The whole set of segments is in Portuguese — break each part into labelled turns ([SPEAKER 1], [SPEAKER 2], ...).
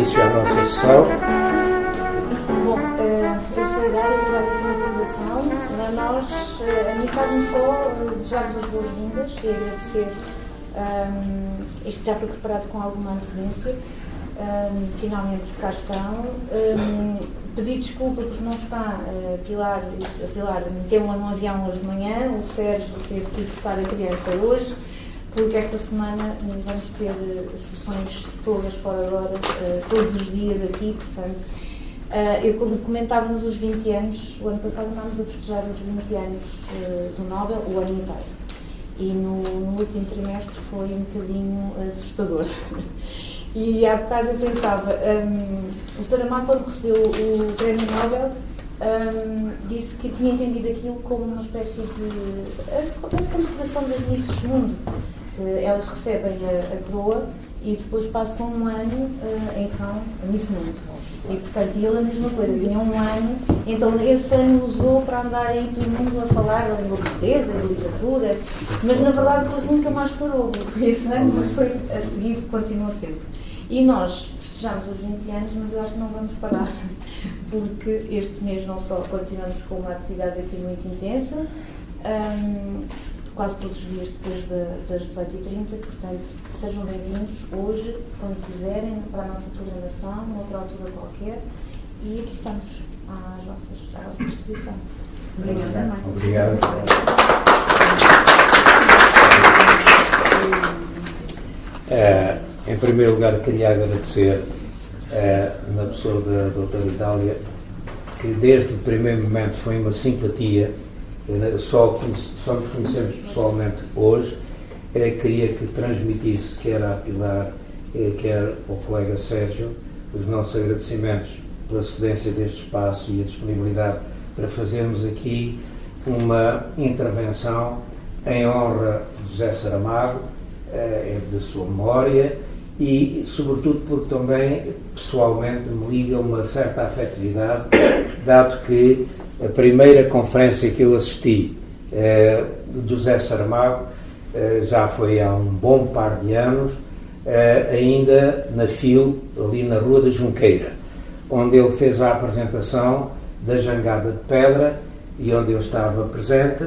[SPEAKER 1] início à nossa sessão.
[SPEAKER 2] Bom, eu sou a Dália, trabalho aqui na Fundação. Nós, a minha parte começou a desejar-vos as boas-vindas e agradecer. Isto já foi preparado com alguma antecedência. Finalmente cá estão. Pedir desculpa porque não está a Pilar meteu-me no avião hoje de manhã. O Sérgio teve que ir buscar a criança hoje, porque esta semana vamos ter sessões todas fora de hora, todos os dias aqui, portanto, eu comentávamos os 20 anos, o ano passado andámos a festejar os 20 anos do Nobel, o ano inteiro, e no último trimestre foi um bocadinho assustador. E há bocado eu pensava, o Saramago, quando recebeu o Prémio Nobel, disse que tinha entendido aquilo como uma espécie de a condecoração das Misses do mundo. Elas recebem a coroa e depois passam um ano em que são a Miss Mundo. E, portanto, ele a mesma coisa, tinha um ano, então esse ano usou para andar aí todo mundo a falar a língua portuguesa, a literatura, mas na verdade depois nunca mais parou, foi esse ano, mas foi a seguir, continua sempre. E nós festejamos os 20 anos, mas eu acho que não vamos parar, porque este mês não só continuamos com uma atividade aqui muito intensa, quase todos os dias depois das 18h30, portanto, sejam bem-vindos hoje, quando quiserem, para a nossa programação, noutra altura qualquer, e aqui estamos à vossa disposição. Obrigada, Marcos.
[SPEAKER 1] Obrigado. Em primeiro lugar, queria agradecer na pessoa da doutora Idália, que desde o primeiro momento foi uma simpatia. Só nos conhecemos pessoalmente hoje. Queria que transmitisse, quer à Pilar, quer ao colega Sérgio, os nossos agradecimentos pela cedência deste espaço e a disponibilidade para fazermos aqui uma intervenção em honra de José Saramago, da sua memória, e sobretudo porque também pessoalmente me liga uma certa afetividade, dado que a primeira conferência que eu assisti do José Saramago já foi há um bom par de anos, ainda na FIL, ali na Rua da Junqueira, onde ele fez a apresentação da Jangada de Pedra e onde eu estava presente,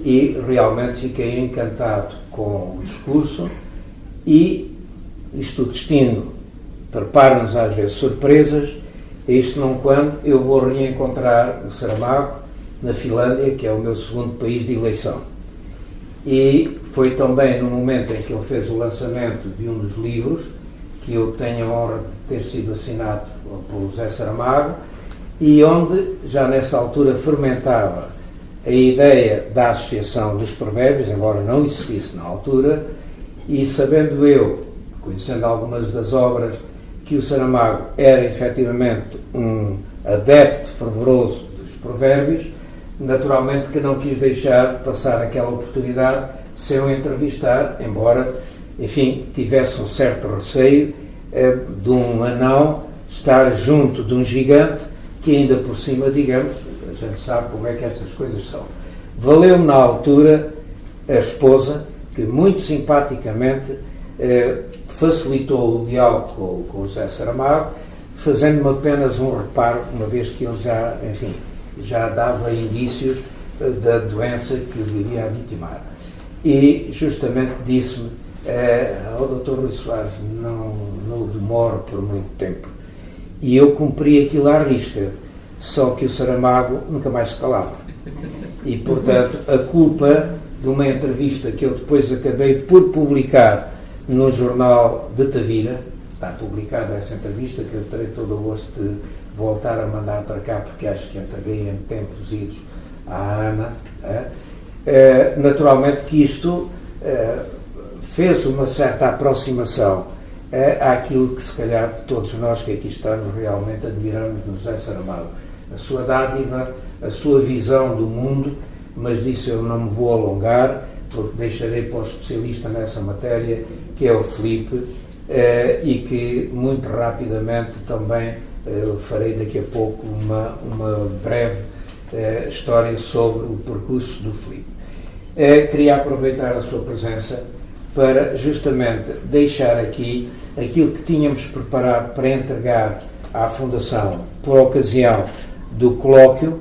[SPEAKER 1] e realmente fiquei encantado com o discurso. E isto, o destino prepara-nos às vezes surpresas, isto não quando eu vou reencontrar o Saramago na Finlândia, que é o meu segundo país de eleição. E foi também no momento em que ele fez o lançamento de um dos livros, que eu tenho a honra de ter sido assinado por José Saramago, e onde já nessa altura fermentava a ideia da associação dos provérbios, embora não existisse na altura, e sabendo eu, conhecendo algumas das obras, que o Saramago era efetivamente um adepto fervoroso dos provérbios, naturalmente que não quis deixar de passar aquela oportunidade sem o entrevistar, embora, enfim, tivesse um certo receio de um anão estar junto de um gigante, que ainda por cima, digamos, a gente sabe como é que estas coisas são. Valeu-me na altura a esposa, que muito simpaticamente facilitou o diálogo com o José Saramago, fazendo-me apenas um reparo, uma vez que ele já, enfim, já dava indícios da doença que o viria a vitimar. E justamente disse-me, Dr. Rui Soares, não demoro por muito tempo. E eu cumpri aquilo à risca, só que o Saramago nunca mais se calava. E, portanto, a culpa de uma entrevista que eu depois acabei por publicar no jornal de Tavira, está publicada essa entrevista, que eu terei todo o gosto de voltar a mandar para cá, porque acho que entreguei em tempos idos à Ana. Naturalmente que isto fez uma certa aproximação àquilo que se calhar todos nós que aqui estamos realmente admiramos no José Saramago. A sua dádiva, a sua visão do mundo, mas disso eu não me vou alongar, porque deixarei para o especialista nessa matéria, que é o Filipe, e que muito rapidamente também farei daqui a pouco uma breve história sobre o percurso do Filipe. Queria aproveitar a sua presença para justamente deixar aqui aquilo que tínhamos preparado para entregar à Fundação por ocasião do colóquio,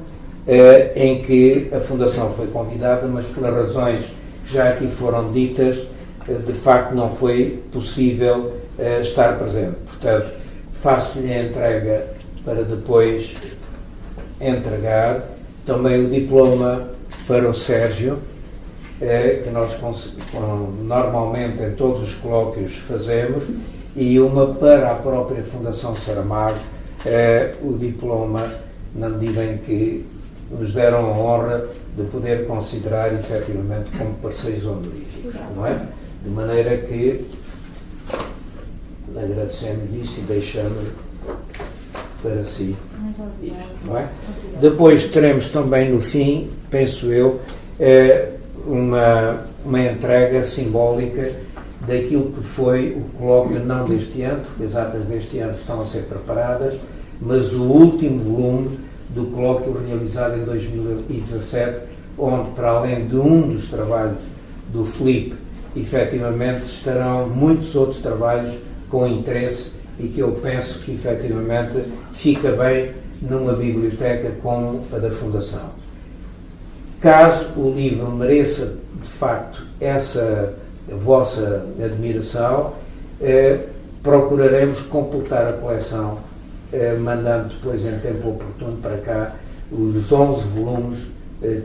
[SPEAKER 1] em que a Fundação foi convidada, mas pelas razões que já aqui foram ditas, de facto não foi possível estar presente. Portanto, faço-lhe a entrega para depois entregar também o diploma para o Sérgio, que nós normalmente em todos os colóquios fazemos, e uma para a própria Fundação Saramago, o diploma, na medida em que nos deram a honra de poder considerar efetivamente como parceiros honoríficos, não é? De maneira que agradecemos isso e deixamos para si isto, não é? Depois teremos também no fim, penso eu, uma entrega simbólica daquilo que foi o colóquio, não deste ano, porque as atas deste ano estão a ser preparadas, mas o último volume do colóquio realizado em 2017, onde, para além de um dos trabalhos do Filipe, efetivamente estarão muitos outros trabalhos com interesse e que eu penso que efetivamente fica bem numa biblioteca como a da Fundação. Caso o livro mereça, de facto, essa vossa admiração, procuraremos completar a coleção, mandando depois em tempo oportuno para cá os 11 volumes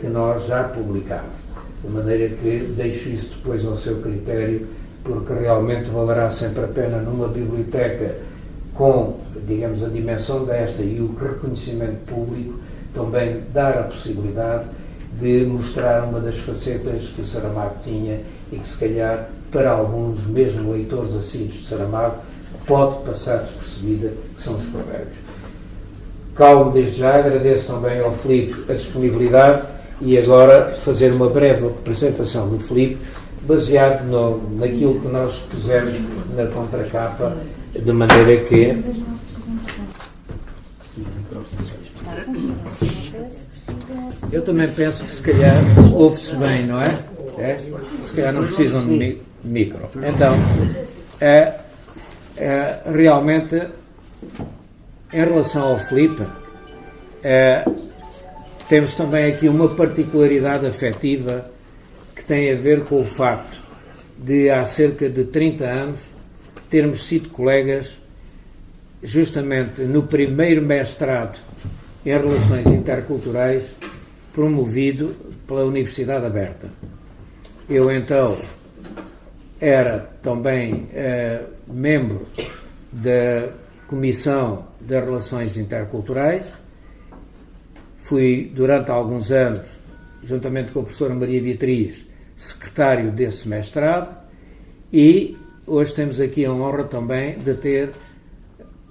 [SPEAKER 1] que nós já publicamos. De maneira que deixo isso depois ao seu critério, porque realmente valerá sempre a pena numa biblioteca com, digamos, a dimensão desta e o reconhecimento público, também dar a possibilidade de mostrar uma das facetas que o Saramago tinha e que, se calhar, para alguns, mesmo leitores assíduos de Saramago, pode passar despercebida, que são os provérbios. Calmo desde já, agradeço também ao Filipe a disponibilidade e agora fazer uma breve apresentação do Filipe, baseado naquilo que nós pusemos na contracapa, de maneira que... Eu também penso que se calhar ouve-se bem, não é? Se calhar não precisam de micro. Então, realmente, em relação ao Filipe, temos também aqui uma particularidade afetiva que tem a ver com o facto de, há cerca de 30 anos, termos sido colegas justamente no primeiro mestrado em Relações Interculturais promovido pela Universidade Aberta. Eu, então, era também membro da Comissão de Relações Interculturais. Fui, durante alguns anos, juntamente com a professora Maria Beatriz, secretário desse mestrado, e hoje temos aqui a honra também de ter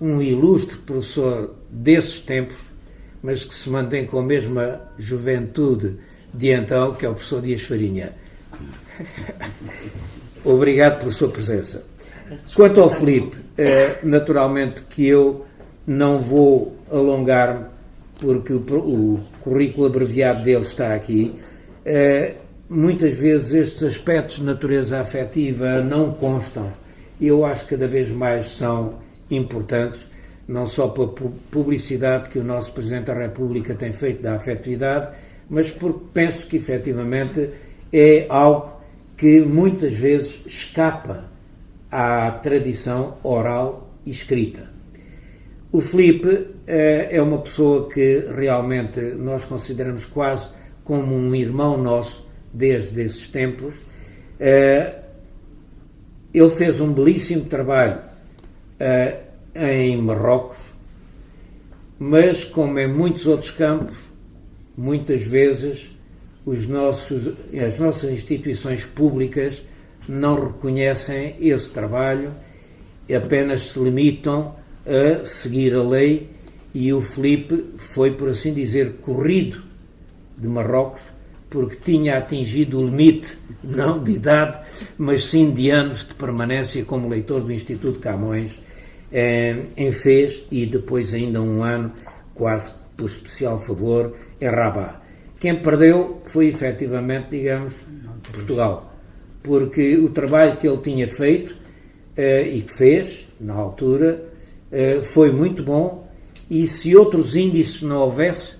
[SPEAKER 1] um ilustre professor desses tempos, mas que se mantém com a mesma juventude de então, que é o professor Dias Farinha. Obrigado pela sua presença. Quanto ao Filipe, naturalmente que eu não vou alongar-me, porque o currículo abreviado dele está aqui. Muitas vezes estes aspectos de natureza afetiva não constam. Eu acho que cada vez mais são importantes, não só pela publicidade que o nosso Presidente da República tem feito da afetividade, mas porque penso que efetivamente é algo que muitas vezes escapa à tradição oral e escrita. O Filipe é uma pessoa que realmente nós consideramos quase como um irmão nosso desde esses tempos. Ele fez um belíssimo trabalho em Marrocos, mas, como em muitos outros campos, muitas vezes as nossas instituições públicas não reconhecem esse trabalho, apenas se limitam a seguir a lei, e o Filipe foi, por assim dizer, corrido de Marrocos, porque tinha atingido o limite, não de idade, mas sim de anos de permanência como leitor do Instituto Camões, em Fez, e depois ainda um ano, quase por especial favor, em Rabat. Quem perdeu foi efetivamente, digamos, Portugal, porque o trabalho que ele tinha feito e que fez, na altura, foi muito bom, e se outros índices não houvesse,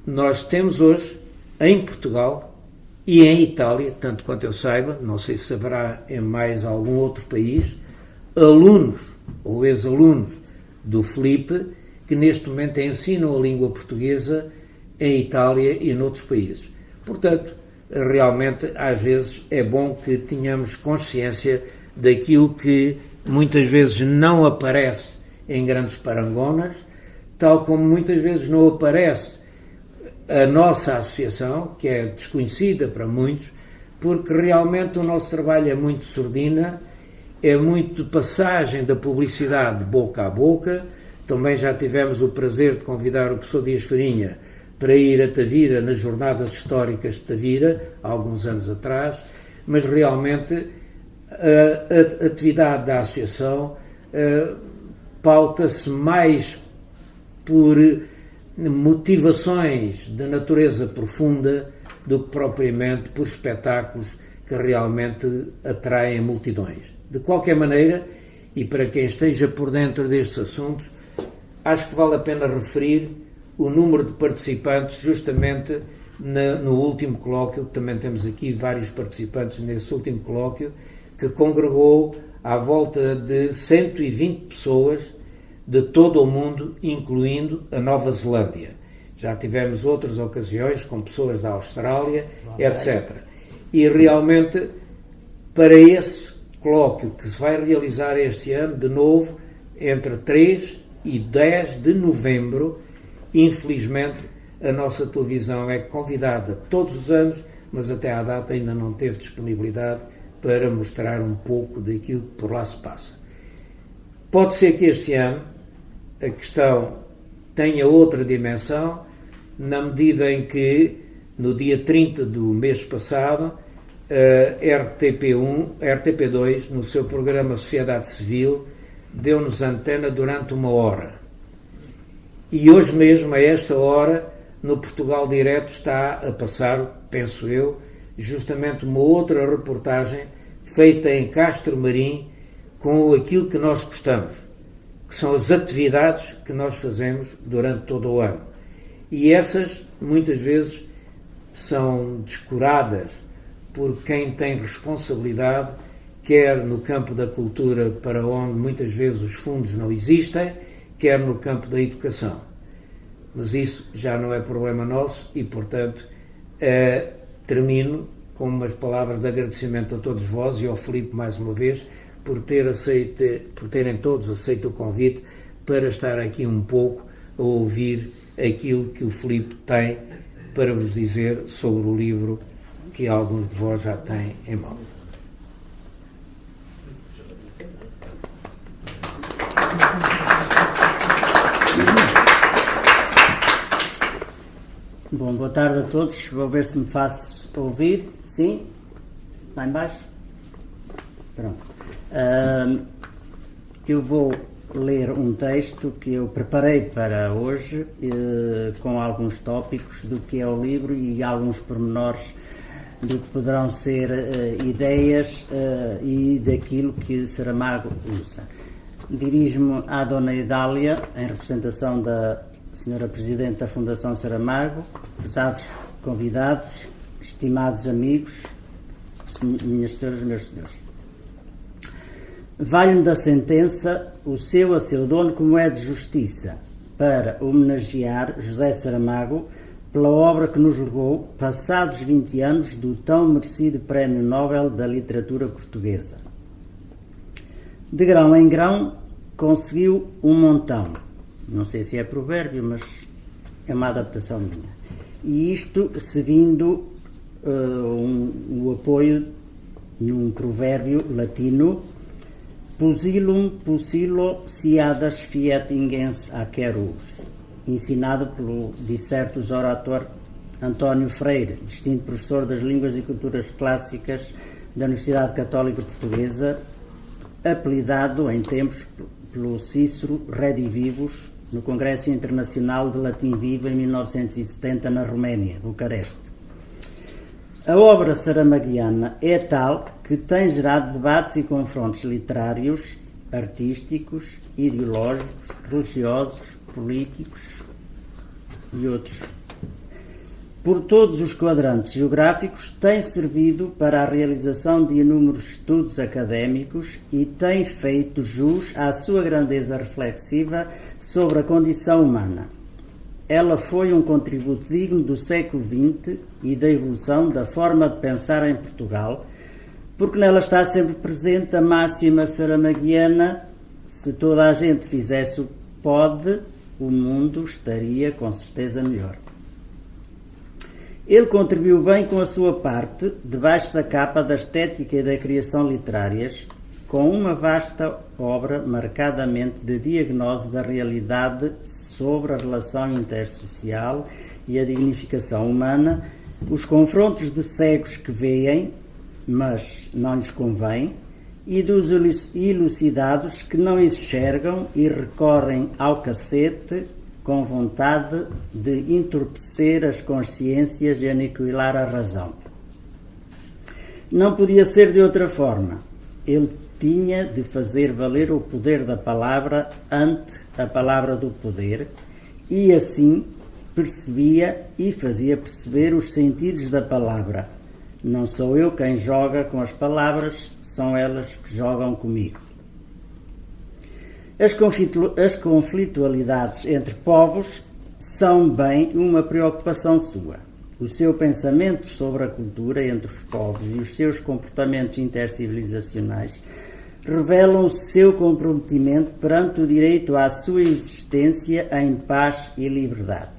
[SPEAKER 1] nós temos hoje, em Portugal e em Itália, tanto quanto eu saiba, não sei se haverá em mais algum outro país, alunos ou ex-alunos do Filipe que neste momento ensinam a língua portuguesa em Itália e noutros países. Portanto, realmente, às vezes, é bom que tenhamos consciência daquilo que muitas vezes não aparece em grandes parangonas, tal como muitas vezes não aparece a nossa associação, que é desconhecida para muitos, porque realmente o nosso trabalho é muito sordina, é muito de passagem da publicidade de boca a boca. Também já tivemos o prazer de convidar o professor Dias Farinha para ir a Tavira nas jornadas históricas de Tavira, há alguns anos atrás, mas realmente a atividade da associação pauta-se mais por motivações de natureza profunda do que propriamente por espetáculos que realmente atraem multidões. De qualquer maneira, e para quem esteja por dentro destes assuntos, acho que vale a pena referir o número de participantes justamente no último colóquio, que também temos aqui vários participantes nesse último colóquio, que congregou à volta de 120 pessoas de todo o mundo, incluindo a Nova Zelândia. Já tivemos outras ocasiões com pessoas da Austrália, etc. E realmente, para esse colóquio que se vai realizar este ano, de novo, entre 3 e 10 de novembro, infelizmente, a nossa televisão é convidada todos os anos, mas até à data ainda não teve disponibilidade para mostrar um pouco daquilo que por lá se passa. Pode ser que este ano a questão tenha outra dimensão, na medida em que, no dia 30 do mês passado, a RTP2, no seu programa Sociedade Civil, deu-nos antena durante 1 hora. E hoje mesmo, a esta hora, no Portugal Direto está a passar, penso eu, justamente uma outra reportagem feita em Castro Marim com aquilo que nós gostamos, que são as atividades que nós fazemos durante todo o ano. E essas, muitas vezes, são descuradas por quem tem responsabilidade, quer no campo da cultura, para onde muitas vezes os fundos não existem, quer no campo da educação. Mas isso já não é problema nosso e, portanto, termino com umas palavras de agradecimento a todos vós e ao Filipe, mais uma vez, por terem todos aceito o convite para estar aqui um pouco a ouvir aquilo que o Filipe tem para vos dizer sobre o livro que alguns de vós já têm em mãos.
[SPEAKER 3] Bom, boa tarde a todos. Vou ver se me faço ouvir. Sim? Lá em baixo? Pronto. Eu vou ler um texto que eu preparei para hoje, com alguns tópicos do que é o livro e alguns pormenores do que poderão ser ideias e daquilo que Saramago usa. Dirijo-me à Dona Idália, em representação da Senhora Presidente da Fundação Saramago, prezados convidados, estimados amigos, minhas senhoras e meus senhores. Vale-me da sentença o seu a seu dono como é de justiça, para homenagear José Saramago pela obra que nos legou, passados 20 anos, do tão merecido Prémio Nobel da Literatura Portuguesa. De grão em grão, conseguiu um montão. Não sei se é provérbio, mas é uma adaptação minha. E isto seguindo o apoio num provérbio latino: Pusilum pusilo siadas fiat ingens acerus, ensinado pelo discertus orator António Freire, distinto professor das Línguas e Culturas Clássicas da Universidade Católica Portuguesa, apelidado em tempos pelo Cícero Redivivus no Congresso Internacional de Latim Vivo em 1970 na Roménia, Bucareste. A obra saramaguiana é tal que tem gerado debates e confrontos literários, artísticos, ideológicos, religiosos, políticos e outros. Por todos os quadrantes geográficos, tem servido para a realização de inúmeros estudos académicos e tem feito jus à sua grandeza reflexiva sobre a condição humana. Ela foi um contributo digno do século XX e da evolução da forma de pensar em Portugal, porque nela está sempre presente a máxima saramaguiana: se toda a gente fizesse o que pode, o mundo estaria com certeza melhor. Ele contribuiu bem com a sua parte, debaixo da capa da estética e da criação literárias, com uma vasta obra marcadamente de diagnose da realidade sobre a relação intersocial e a dignificação humana, os confrontos de cegos que veem, mas não lhes convém, e dos elucidados que não enxergam e recorrem ao cacete com vontade de entorpecer as consciências e aniquilar a razão. Não podia ser de outra forma. Ele tinha de fazer valer o poder da palavra ante a palavra do poder, e assim percebia e fazia perceber os sentidos da palavra. Não sou eu quem joga com as palavras, são elas que jogam comigo. As conflitualidades entre povos são bem uma preocupação sua. O seu pensamento sobre a cultura entre os povos e os seus comportamentos intercivilizacionais revelam o seu comprometimento perante o direito à sua existência em paz e liberdade.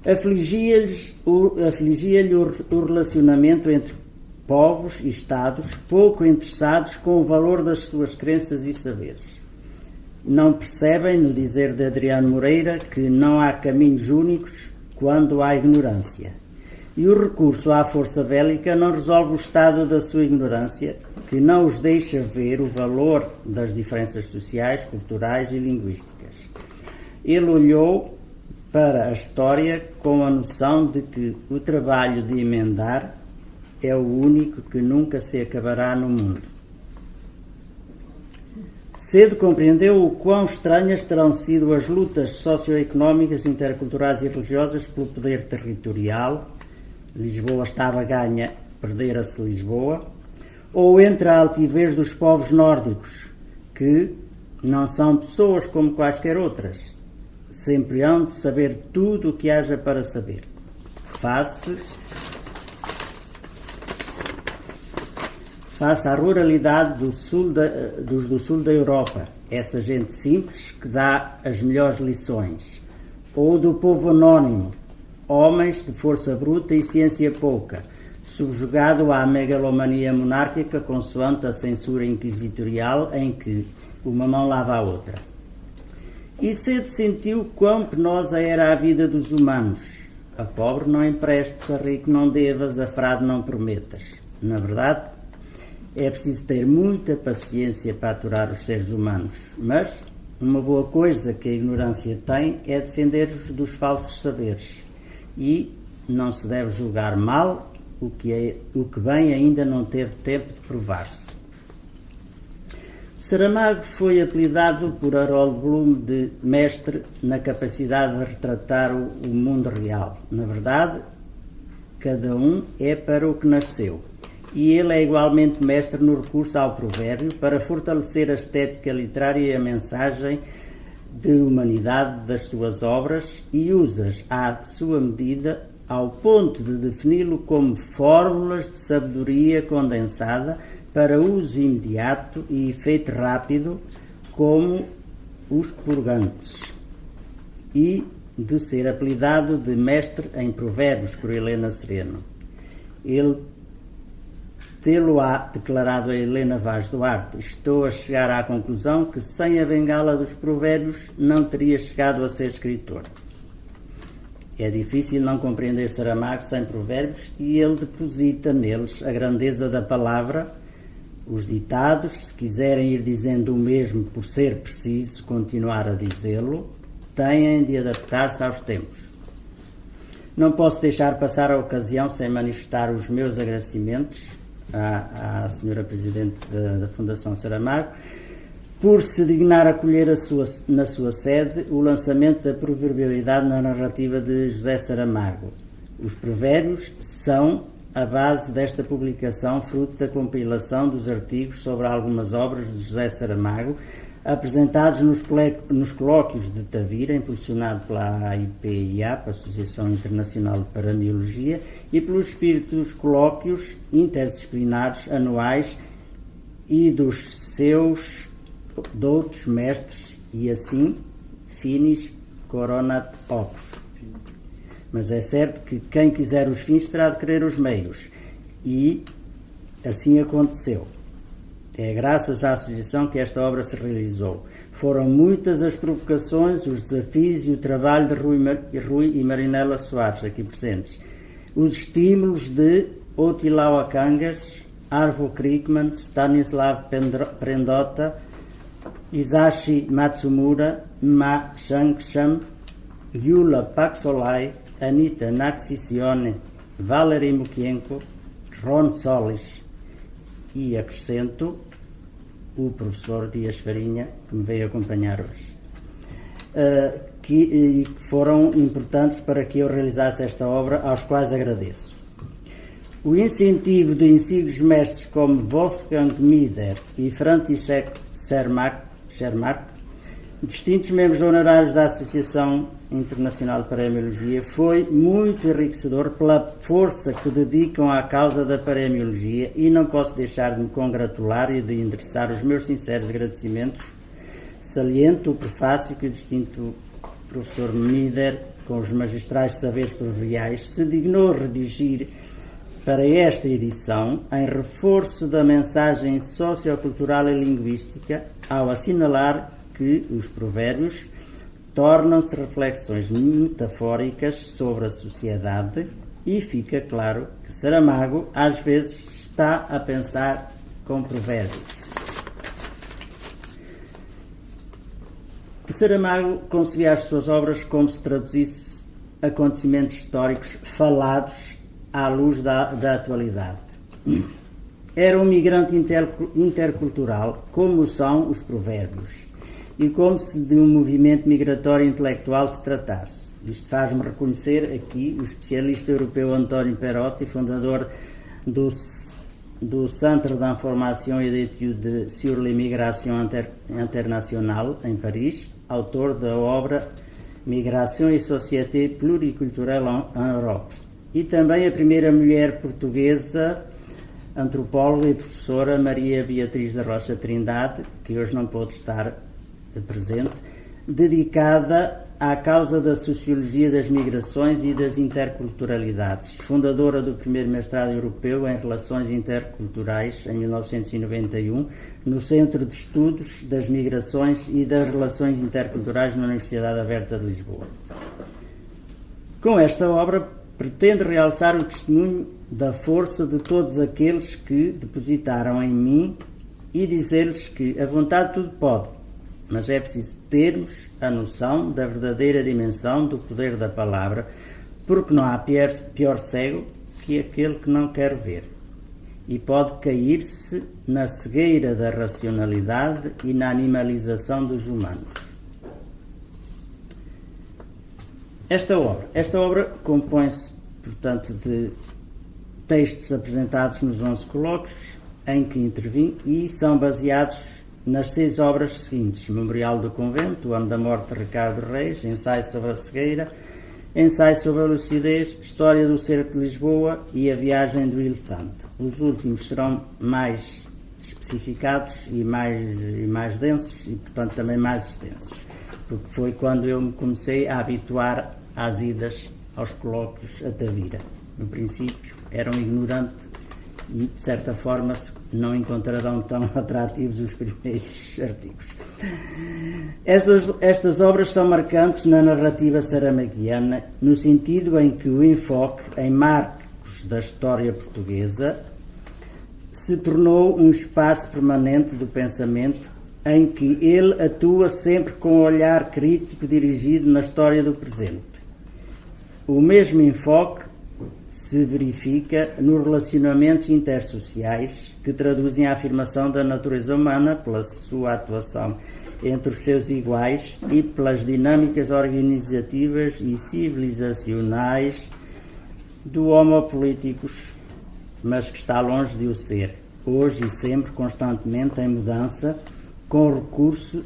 [SPEAKER 3] Afligia-lhe o relacionamento entre povos e Estados pouco interessados com o valor das suas crenças e saberes. Não percebem, no dizer de Adriano Moreira, que não há caminhos únicos quando há ignorância. E o recurso à força bélica não resolve o estado da sua ignorância, que não os deixa ver o valor das diferenças sociais, culturais e linguísticas. Ele olhou para a história com a noção de que o trabalho de emendar é o único que nunca se acabará no mundo. Cedo compreendeu o quão estranhas terão sido as lutas socioeconómicas, interculturais e religiosas pelo poder territorial. Lisboa estava ganha, perdera-se Lisboa. Ou entre a altivez dos povos nórdicos, que não são pessoas como quaisquer outras, sempre hão de saber tudo o que haja para saber. Face à ruralidade dos do sul da Europa, essa gente simples que dá as melhores lições, ou do povo anónimo, homens de força bruta e ciência pouca, subjugado à megalomania monárquica consoante a censura inquisitorial em que uma mão lava a outra. E cedo sentiu quão penosa era a vida dos humanos. A pobre não emprestes, a rico não devas, a frade não prometas. Na verdade, é preciso ter muita paciência para aturar os seres humanos, mas uma boa coisa que a ignorância tem é defender-os dos falsos saberes, e não se deve julgar mal o que bem ainda não teve tempo de provar-se. Saramago foi apelidado por Harold Bloom de mestre na capacidade de retratar o mundo real. Na verdade, cada um é para o que nasceu. E ele é igualmente mestre no recurso ao provérbio para fortalecer a estética literária e a mensagem de humanidade das suas obras, e usa-as à sua medida ao ponto de defini-lo como fórmulas de sabedoria condensada para uso imediato e efeito rápido, como os purgantes, e de ser apelidado de mestre em provérbios por Helena Sereno. Ele tê-lo-á declarado a Helena Vaz Duarte: estou a chegar à conclusão que sem a bengala dos provérbios não teria chegado a ser escritor. É difícil não compreender Saramago sem provérbios, e ele deposita neles a grandeza da palavra. Os ditados, se quiserem ir dizendo o mesmo por ser preciso continuar a dizê-lo, têm de adaptar-se aos tempos. Não posso deixar passar a ocasião sem manifestar os meus agradecimentos à senhora Presidente da Fundação Saramago, por se dignar acolher na sua sede o lançamento da proverbialidade na narrativa de José Saramago. Os provérbios são a base desta publicação, fruto da compilação dos artigos sobre algumas obras de José Saramago, apresentados nos colóquios de Tavira, impulsionado pela AIPIAP, Associação Internacional de Paramiologia, e pelos espíritos colóquios interdisciplinares anuais e dos seus doutos mestres, e assim finis coronat opus. Mas é certo que quem quiser os fins terá de querer os meios, e assim aconteceu. É graças à associação que esta obra se realizou. Foram muitas as provocações, os desafios e o trabalho de Rui e Marinela Soares, aqui presentes. Os estímulos de Otilau Akangas, Arvo Krikman, Stanislav Prendota, Isashi Matsumura, Ma Shangsham, Gyula Paxolai, Anita Naxicione, Valery Mukienko, Ron Solis, e acrescento o professor Dias Farinha, que me veio acompanhar hoje, que foram importantes para que eu realizasse esta obra, aos quais agradeço. O incentivo de antigos mestres como Wolfgang Mieder e František Čermák, distintos membros honorários da Associação Internacional de Paramiologia, foi muito enriquecedor pela força que dedicam à causa da paramiologia, e não posso deixar de me congratular e de endereçar os meus sinceros agradecimentos. Saliento o prefácio que o distinto professor Mieder, com os magistrais saberes proverbiais, se dignou redigir para esta edição, em reforço da mensagem sociocultural e linguística, ao assinalar que os provérbios tornam-se reflexões metafóricas sobre a sociedade, e fica claro que Saramago às vezes está a pensar com provérbios. Saramago concebia as suas obras como se traduzisse acontecimentos históricos falados à luz da atualidade. Era um migrante intercultural, como são os provérbios, e como se de um movimento migratório intelectual se tratasse. Isto faz-me reconhecer aqui o especialista europeu António Perotti, fundador do Centre d'Information et d'Études sur l'immigration internationale, em Paris, autor da obra Migration et Société Pluriculturelle en Europe, e também a primeira mulher portuguesa antropóloga e professora Maria Beatriz da Rocha Trindade, que hoje não pôde estar presente, dedicada à causa da sociologia das migrações e das interculturalidades, fundadora do primeiro mestrado europeu em relações interculturais em 1991, no Centro de Estudos das Migrações e das Relações Interculturais na Universidade Aberta de Lisboa. Com esta obra, pretende realçar o testemunho da força de todos aqueles que depositaram em mim, e dizer-lhes que a vontade tudo pode, mas é preciso termos a noção da verdadeira dimensão do poder da palavra, porque não há pior cego que aquele que não quer ver, e pode cair-se na cegueira da racionalidade e na animalização dos humanos. Esta obra compõe-se, portanto, de textos apresentados nos 11 colóquios em que intervim, e são baseados nas 6 obras seguintes: Memorial do Convento, O Ano da Morte de Ricardo Reis, Ensaio sobre a Cegueira, Ensaio sobre a Lucidez, História do Cerco de Lisboa e A Viagem do Elefante. Os últimos serão mais especificados e mais densos, e portanto também mais extensos, porque foi quando eu me comecei a habituar às idas aos colóquios a Tavira. No princípio era um ignorante e, de certa forma, não encontrarão tão atrativos os primeiros artigos. Estas obras são marcantes na narrativa saramaguiana, no sentido em que o enfoque em marcos da história portuguesa se tornou um espaço permanente do pensamento, em que ele atua sempre com um olhar crítico dirigido na história do presente. O mesmo enfoque se verifica nos relacionamentos intersociais que traduzem a afirmação da natureza humana pela sua atuação entre os seus iguais e pelas dinâmicas organizativas e civilizacionais do homo politicus, mas que está longe de o ser, hoje e sempre constantemente em mudança, com recurso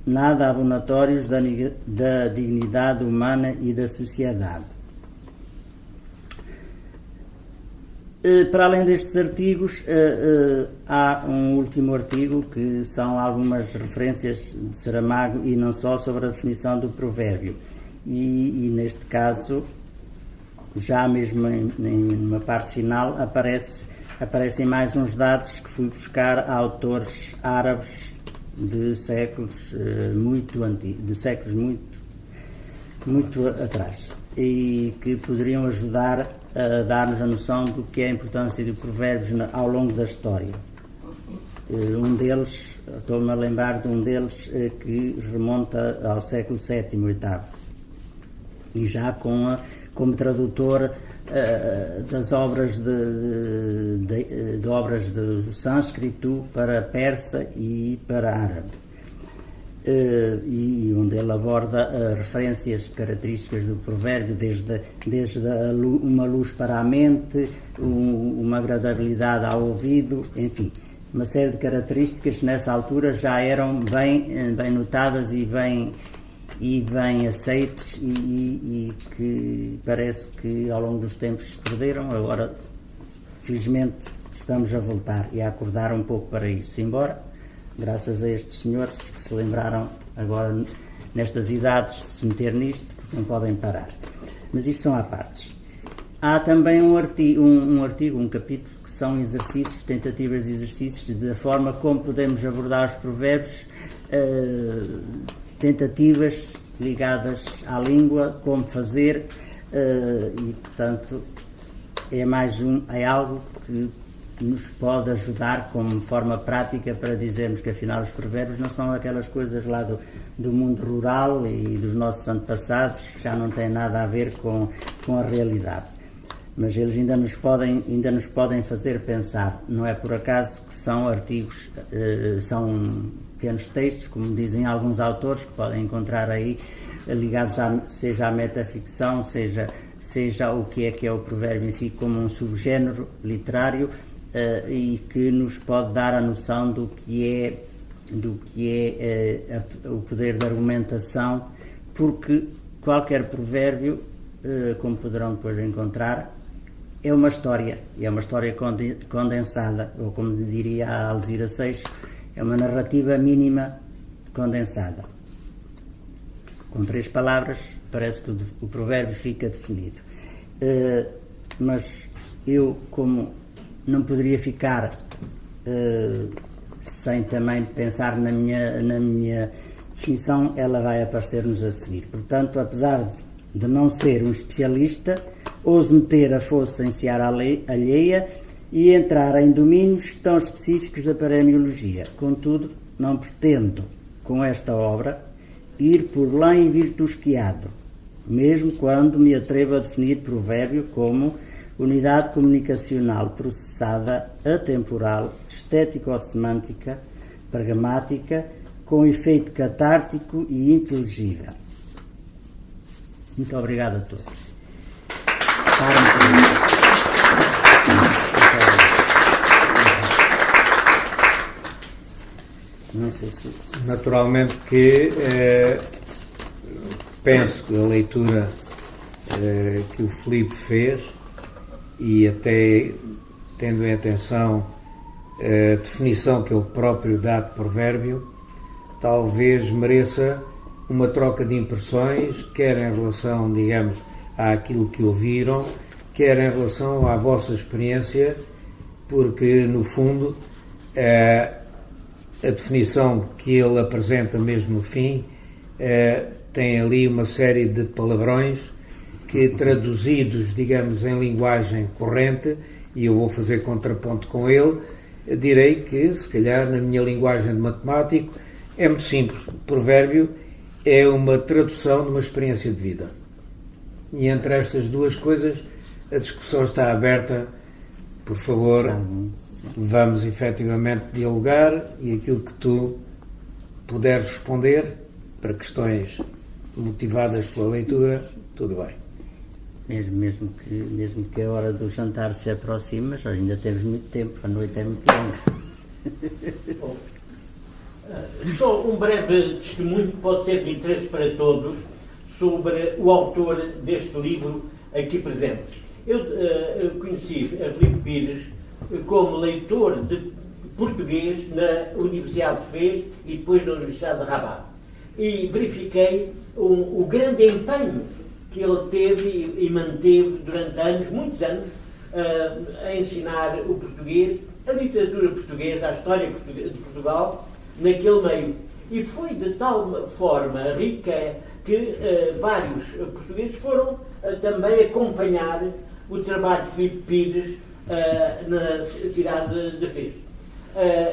[SPEAKER 3] nada abonatórios da dignidade humana e da sociedade. Para além destes artigos, há um último artigo que são algumas referências de Saramago e não só sobre a definição do provérbio. E neste caso, já mesmo numa parte final, aparecem mais uns dados que fui buscar a autores árabes de séculos muito antigos, de séculos muito atrás, e que poderiam ajudar a dar-nos a noção do que é a importância de provérbios ao longo da história. Um deles, estou-me a lembrar de um deles que remonta ao século VII, VIII, e já como tradutor das obras de obras de sânscrito para persa e para árabe, e onde ele aborda referências características do provérbio, desde uma luz para a mente, uma agradabilidade ao ouvido, enfim, uma série de características que nessa altura já eram bem notadas e bem aceites, e que parece que ao longo dos tempos se perderam. Agora, felizmente, estamos a voltar e a acordar um pouco para isso, embora, graças a estes senhores que se lembraram agora, nestas idades, de se meter nisto, porque não podem parar. Mas isto são à partes. Há também um capítulo que são exercícios, tentativas de exercícios da forma como podemos abordar os provérbios, tentativas ligadas à língua, como fazer, e portanto é algo que nos pode ajudar como forma prática para dizermos que afinal os provérbios não são aquelas coisas lá do mundo rural e dos nossos antepassados, que já não têm nada a ver com a realidade, mas eles ainda nos podem fazer pensar. Não é por acaso que são artigos, são pequenos textos, como dizem alguns autores, que podem encontrar aí, ligados seja à metaficção, seja o que é o provérbio em si, como um subgénero literário, e que nos pode dar a noção do que é o poder da argumentação, porque qualquer provérbio, como poderão depois encontrar, é uma história, e é uma história condensada, ou como diria a Alzira Seixo, é uma narrativa mínima condensada. Com 3 palavras, parece que o provérbio fica definido. Mas eu, como não poderia ficar sem também pensar na minha definição, ela vai aparecer-nos a seguir. Portanto, apesar de não ser um especialista, ouso meter a força em seara alheia e entrar em domínios tão específicos da paremiologia. Contudo, não pretendo, com esta obra, ir por além virtusqueado, mesmo quando me atrevo a definir provérbio como unidade comunicacional processada, atemporal, estético-semântica, pragmática, com efeito catártico e inteligível. Muito obrigado a todos. Não sei se...
[SPEAKER 1] Naturalmente que penso que a leitura que o Filipe fez, e até tendo em atenção a definição que ele próprio dá de provérbio, talvez mereça uma troca de impressões, quer em relação, digamos, àquilo que ouviram, quer em relação à vossa experiência, porque, no fundo, a definição que ele apresenta mesmo no fim tem ali uma série de palavrões que, traduzidos, digamos, em linguagem corrente, e eu vou fazer contraponto com ele, direi que, se calhar, na minha linguagem de matemático, é muito simples. O provérbio é uma tradução de uma experiência de vida. E entre estas duas coisas a discussão está aberta. Por favor, vamos efetivamente dialogar e aquilo que tu puderes responder para questões motivadas pela leitura, tudo bem.
[SPEAKER 3] Mesmo que a hora do jantar se aproxime, mas ainda temos muito tempo, a noite é muito longa.
[SPEAKER 4] Bom, só um breve testemunho que pode ser de interesse para todos sobre o autor deste livro aqui presente. Eu conheci a Filipe Pires como leitor de português na Universidade de Fez e depois na Universidade de Rabat. E verifiquei o grande empenho que ele teve e manteve durante anos, muitos anos, a ensinar o português, a literatura portuguesa, a história de Portugal, naquele meio. E foi de tal forma rica que vários portugueses foram também acompanhar o trabalho de Filipe Pires na cidade de Fez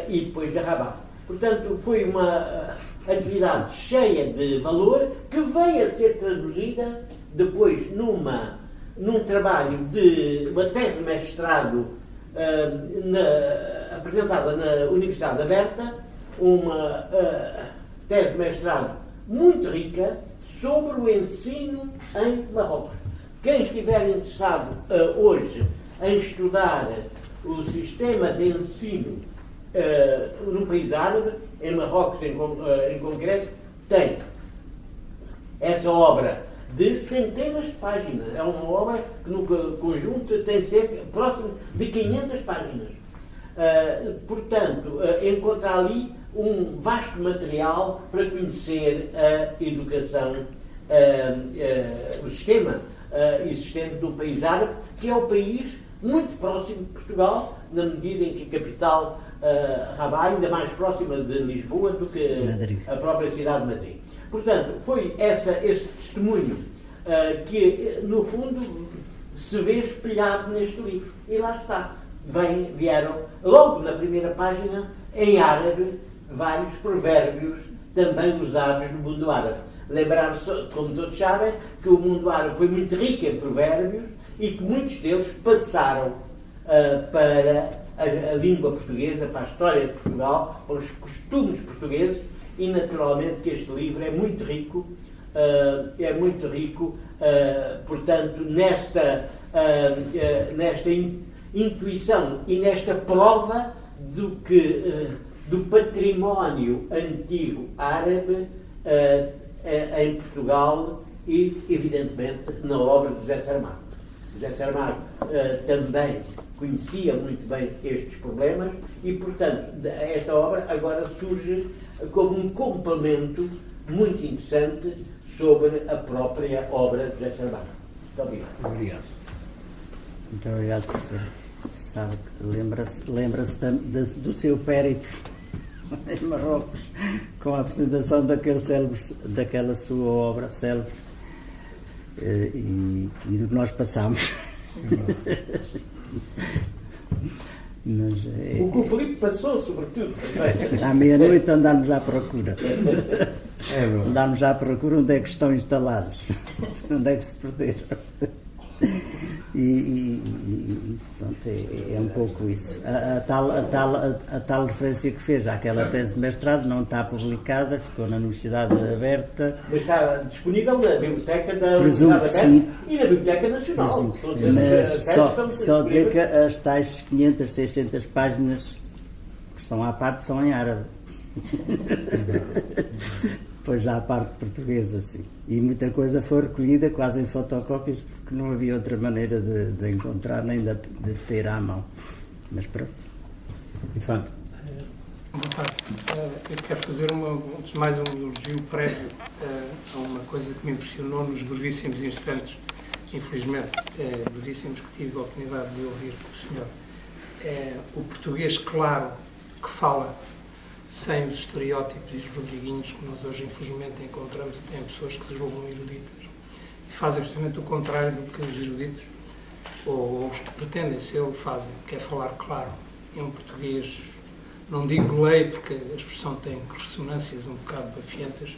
[SPEAKER 4] e depois de Rabat. Portanto, foi uma atividade cheia de valor que veio a ser traduzida depois num trabalho de uma tese de mestrado apresentada na Universidade Aberta, uma tese de mestrado muito rica sobre o ensino em Marrocos. Quem estiver interessado hoje em estudar o sistema de ensino num país árabe, em Marrocos em concreto, tem essa obra de centenas de páginas. É uma obra que no conjunto tem cerca próximo de 500 páginas. Portanto, encontra ali um vasto material para conhecer a educação, o sistema existente do país árabe, que é o país muito próximo de Portugal, na medida em que a capital, Rabat, ainda mais próxima de Lisboa do que
[SPEAKER 3] Madrid.
[SPEAKER 4] A própria cidade de Madrid. Portanto, foi esse testemunho que, no fundo, se vê espelhado neste livro. E lá está. Vieram, logo na primeira página, em árabe, vários provérbios também usados no mundo árabe. Lembrar-se, como todos sabem, que o mundo árabe foi muito rico em provérbios e que muitos deles passaram para a língua portuguesa, para a história de Portugal, para os costumes portugueses, e naturalmente que este livro é muito rico, portanto, nesta intuição e nesta prova do património antigo árabe em Portugal e, evidentemente, na obra de José Saramago. José Saramago também conhecia muito bem estes problemas e, portanto, esta obra agora surge como um complemento muito interessante sobre a própria obra de José Saramago. Muito obrigado.
[SPEAKER 1] Obrigado.
[SPEAKER 3] Muito obrigado, professor. Sabe que lembra-se do seu périplo em Marrocos, com a apresentação daquela sua obra célebre e do que nós passámos. Mas,
[SPEAKER 4] o que o Filipe passou, sobretudo.
[SPEAKER 3] À meia-noite andámos à procura. Andámos à procura onde é que estão instalados, onde é que se perderam. E pronto, é um pouco isso. A tal referência que fez àquela tese de mestrado não está publicada, ficou na Universidade Aberta.
[SPEAKER 4] Mas está disponível na Biblioteca da Universidade Aberta
[SPEAKER 3] sim.
[SPEAKER 4] E na Biblioteca Nacional.
[SPEAKER 3] Mas só dizer que as tais 500, 600 páginas que estão à parte são em árabe. Pois já a parte portuguesa, sim. E muita coisa foi recolhida quase em fotocópias porque não havia outra maneira de encontrar nem de ter à mão. Mas pronto.
[SPEAKER 1] Infante.
[SPEAKER 5] Boa tarde. Eu quero fazer antes de mais um elogio prévio a uma coisa que me impressionou nos brevíssimos instantes, infelizmente, brevíssimos que tive a oportunidade de ouvir com o senhor. O português claro que fala, sem os estereótipos e os rodriguinhos que nós hoje infelizmente encontramos e tem pessoas que se julgam eruditas e fazem precisamente o contrário do que os eruditos ou os que pretendem ser fazem, que é falar claro. É um português, não digo lei porque a expressão tem ressonâncias um bocado bafientas,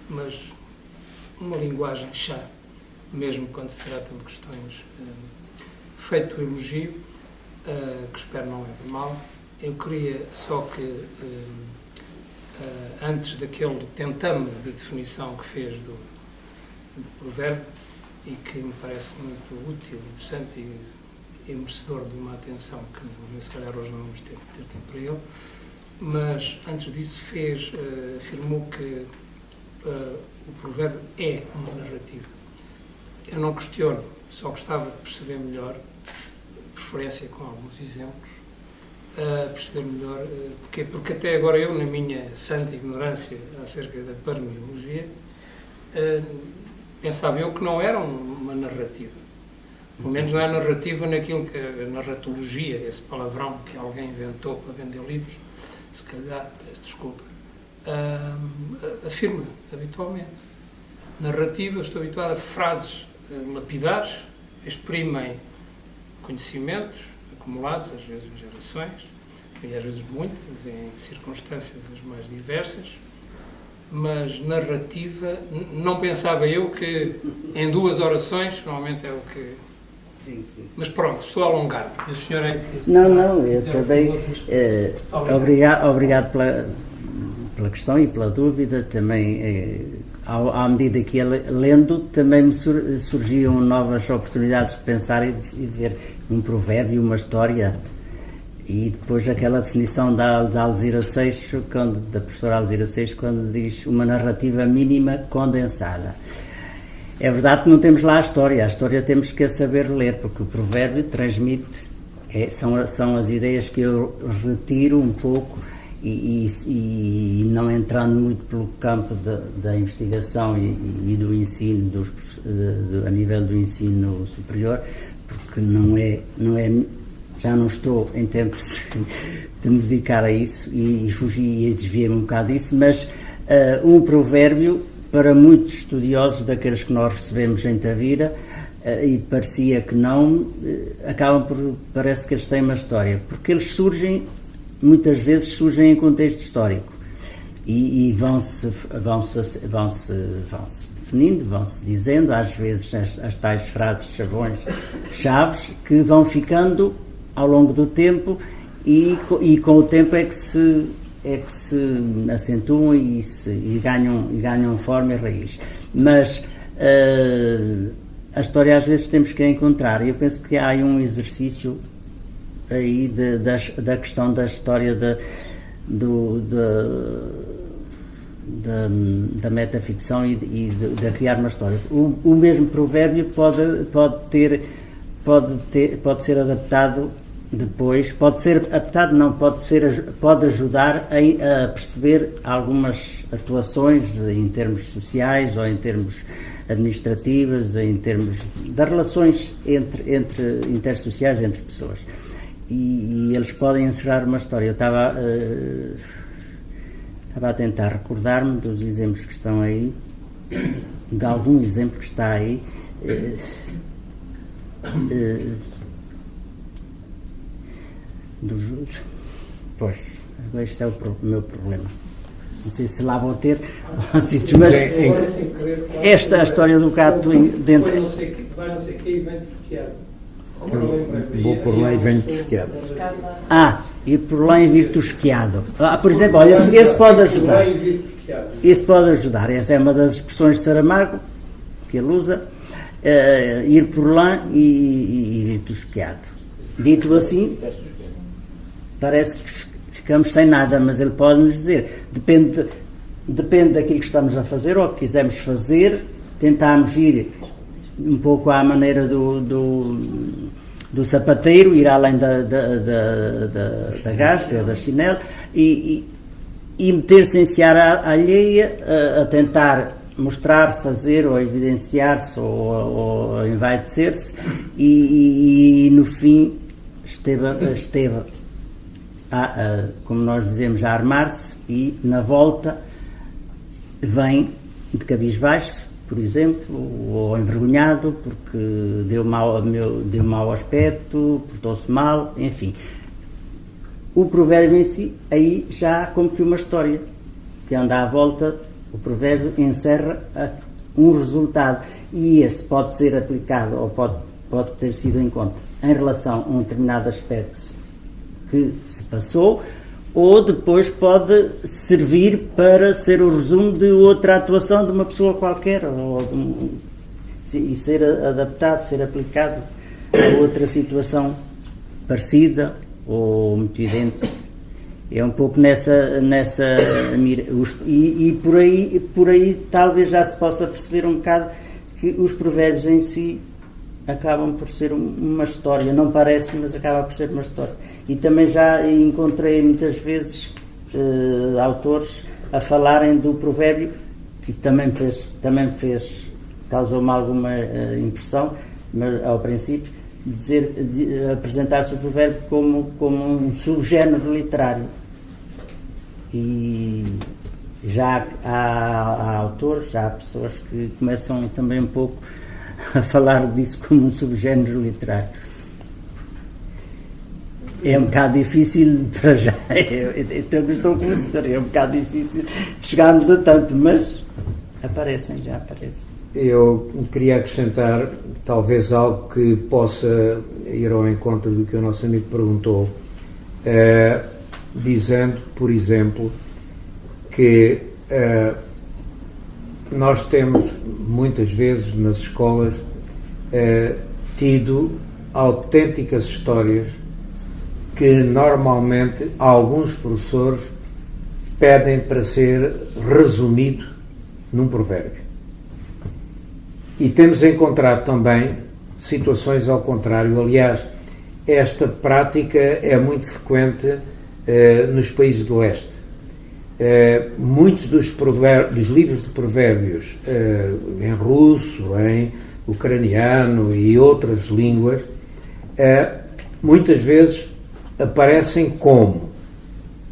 [SPEAKER 5] mas uma linguagem chá, mesmo quando se tratam de questões feito o elogio, que espero não leve a mal, eu queria só que, antes daquele tentame de definição que fez do provérbio, e que me parece muito útil, interessante e merecedor de uma atenção que, se calhar, hoje não vamos ter tempo para ele, mas, antes disso, afirmou que o provérbio é uma narrativa. Eu não questiono, só gostava de perceber melhor, preferência com alguns exemplos, perceber melhor porquê. Porque até agora eu, na minha santa ignorância acerca da paremiologia, pensava eu que não era uma narrativa. Pelo menos não é narrativa naquilo que a narratologia, esse palavrão que alguém inventou para vender livros, se calhar, peço desculpa, afirma habitualmente. Narrativa, estou habituado a frases lapidares, exprimem conhecimentos acumulados, às vezes em gerações, e às vezes muitas, em circunstâncias as mais diversas, mas narrativa, não pensava eu que em 2 orações, que normalmente é o que...
[SPEAKER 3] Sim.
[SPEAKER 5] Mas pronto, estou a alongar. E o senhor é que...
[SPEAKER 3] Não, eu também... Obrigado pela questão e pela dúvida. Também, à medida que ia lendo, também me surgiam novas oportunidades de pensar e de ver um provérbio, uma história. E depois aquela definição da Alzira Seixo, da professora Alzira Seixo, quando diz uma narrativa mínima condensada. É verdade que não temos lá a história temos que saber ler, porque o provérbio transmite, são as ideias que eu retiro um pouco e não entrando muito pelo campo da investigação e do ensino, a nível do ensino superior, porque não é já não estou em tempo de me dedicar a isso e fugi e desviei-me um bocado disso, mas um provérbio, para muitos estudiosos daqueles que nós recebemos em Tavira, e parecia que não, parece que eles têm uma história, porque eles muitas vezes surgem em contexto histórico e vão-se definindo, vão-se dizendo, às vezes as tais frases chaves que vão ficando ao longo do tempo e com o tempo é que se acentuam e ganham forma e raiz. Mas a história às vezes temos que a encontrar, e eu penso que há aí um exercício aí da questão da história da metaficção e de criar uma história. O mesmo provérbio pode ser adaptado depois, pode ajudar a perceber algumas atuações em termos sociais ou em termos administrativos, em termos das relações intersociais entre pessoas. E eles podem encerrar uma história. Eu estava a tentar recordar-me dos exemplos que estão aí, de algum exemplo que está aí. Pois, este é o meu problema. Não sei se lá vou ter sítios, mas esta é a história do gato dentro.
[SPEAKER 5] Vai não sei o que e vem tosqueado.
[SPEAKER 1] Vou por lá e venho tosqueado.
[SPEAKER 3] Ir por lá e vir tosqueado. Por exemplo, olha, esse pode ajudar. Esse pode ajudar. Essa é uma das expressões de Saramago que ele usa. Ir por lá e vir tosqueado. Dito assim, parece que ficamos sem nada, mas ele pode nos dizer, depende daquilo que estamos a fazer ou que quisermos fazer, tentamos ir um pouco à maneira do sapateiro, ir além da gasca, da chinela, e meter-se em seara alheia, a tentar mostrar, fazer ou evidenciar-se ou envaidecer-se, e no fim esteve como nós dizemos, a armar-se, e na volta vem de cabisbaixo, por exemplo, ou envergonhado porque deu mau aspecto, portou-se mal, enfim. O provérbio em si, aí já há como que uma história que anda à volta. O provérbio encerra um resultado, e esse pode ser aplicado ou pode ter sido em conta em relação a um determinado aspecto que se passou, ou depois pode servir para ser o resumo de outra atuação de uma pessoa qualquer, e ser adaptado, ser aplicado a outra situação parecida ou muito idêntica. É um pouco nessa mira. E por aí talvez já se possa perceber um bocado que os provérbios em si acabam por ser uma história, não parece, mas acaba por ser uma história. E também já encontrei muitas vezes autores a falarem do provérbio, que também fez causou-me alguma impressão, mas ao princípio, de apresentar-se o provérbio como um subgénero literário. E já há autores, já há pessoas que começam também um pouco a falar disso como um subgénero literário. É um bocado difícil para já, eu também estou com o senhor, é um bocado difícil chegarmos a tanto, mas já aparecem.
[SPEAKER 1] Eu queria acrescentar talvez algo que possa ir ao encontro do que o nosso amigo perguntou, dizendo, por exemplo, que nós temos muitas vezes nas escolas tido autênticas histórias que normalmente alguns professores pedem para ser resumido num provérbio. E temos encontrado também situações ao contrário. Aliás, esta prática é muito frequente nos países do leste. Muitos dos livros de provérbios em russo, em ucraniano e outras línguas, muitas vezes aparecem como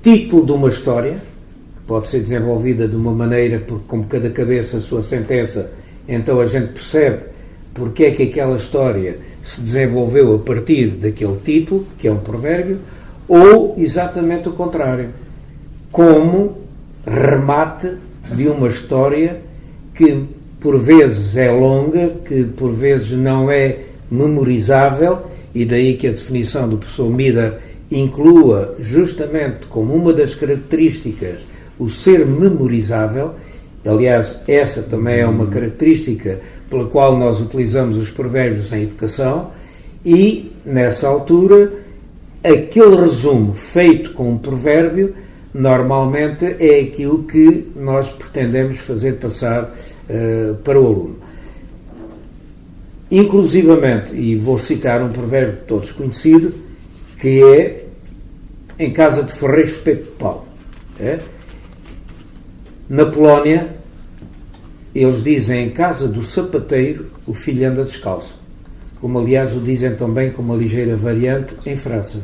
[SPEAKER 1] título de uma história, que pode ser desenvolvida de uma maneira, porque como cada cabeça a sua sentença, então a gente percebe porque é que aquela história se desenvolveu a partir daquele título, que é um provérbio, ou exatamente o contrário, como remate de uma história que por vezes é longa, que por vezes não é memorizável, e daí que a definição do professor Miller inclua justamente como uma das características o ser memorizável. Aliás, essa também é uma característica pela qual nós utilizamos os provérbios em educação, e nessa altura aquele resumo feito com um provérbio normalmente é aquilo que nós pretendemos fazer passar para o aluno. Inclusivamente, e vou citar um provérbio de todos conhecido, que é em casa de ferreiro espeto de pau. Na Polónia, eles dizem em casa do sapateiro o filho anda descalço, como aliás o dizem também com uma ligeira variante em França.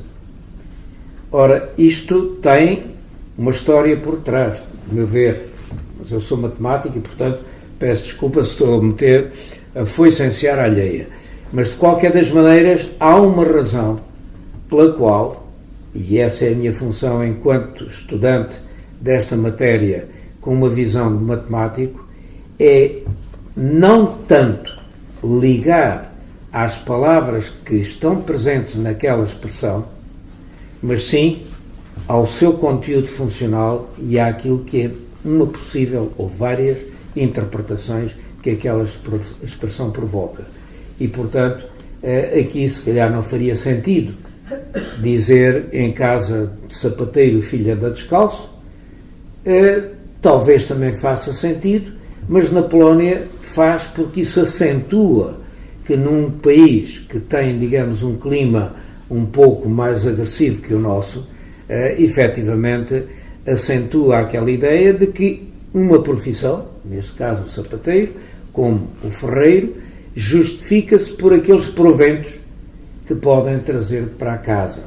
[SPEAKER 1] Ora, isto tem uma história por trás, a meu ver, mas eu sou matemático e, portanto, peço desculpa se estou a meter a foice em seara alheia, mas de qualquer das maneiras há uma razão pela qual, e essa é a minha função enquanto estudante desta matéria com uma visão de matemático, é não tanto ligar às palavras que estão presentes naquela expressão, mas sim ao seu conteúdo funcional e àquilo que é uma possível ou várias interpretações que aquela expressão provoca. E, portanto, aqui se calhar não faria sentido dizer em casa de sapateiro o filho anda descalço, talvez também faça sentido, mas na Polónia faz porque isso acentua que num país que tem, digamos, um clima um pouco mais agressivo que o nosso, efetivamente acentua aquela ideia de que uma profissão, neste caso o sapateiro, como o ferreiro, justifica-se por aqueles proventos que podem trazer para casa.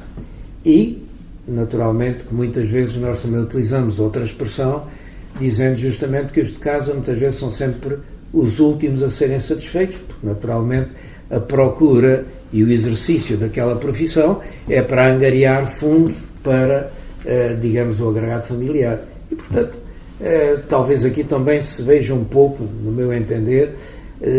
[SPEAKER 1] E, naturalmente, que muitas vezes nós também utilizamos outra expressão, dizendo justamente que os de casa muitas vezes são sempre os últimos a serem satisfeitos, porque naturalmente a procura e o exercício daquela profissão é para angariar fundos para, digamos, o agregado familiar. E, portanto, talvez aqui também se veja um pouco, no meu entender,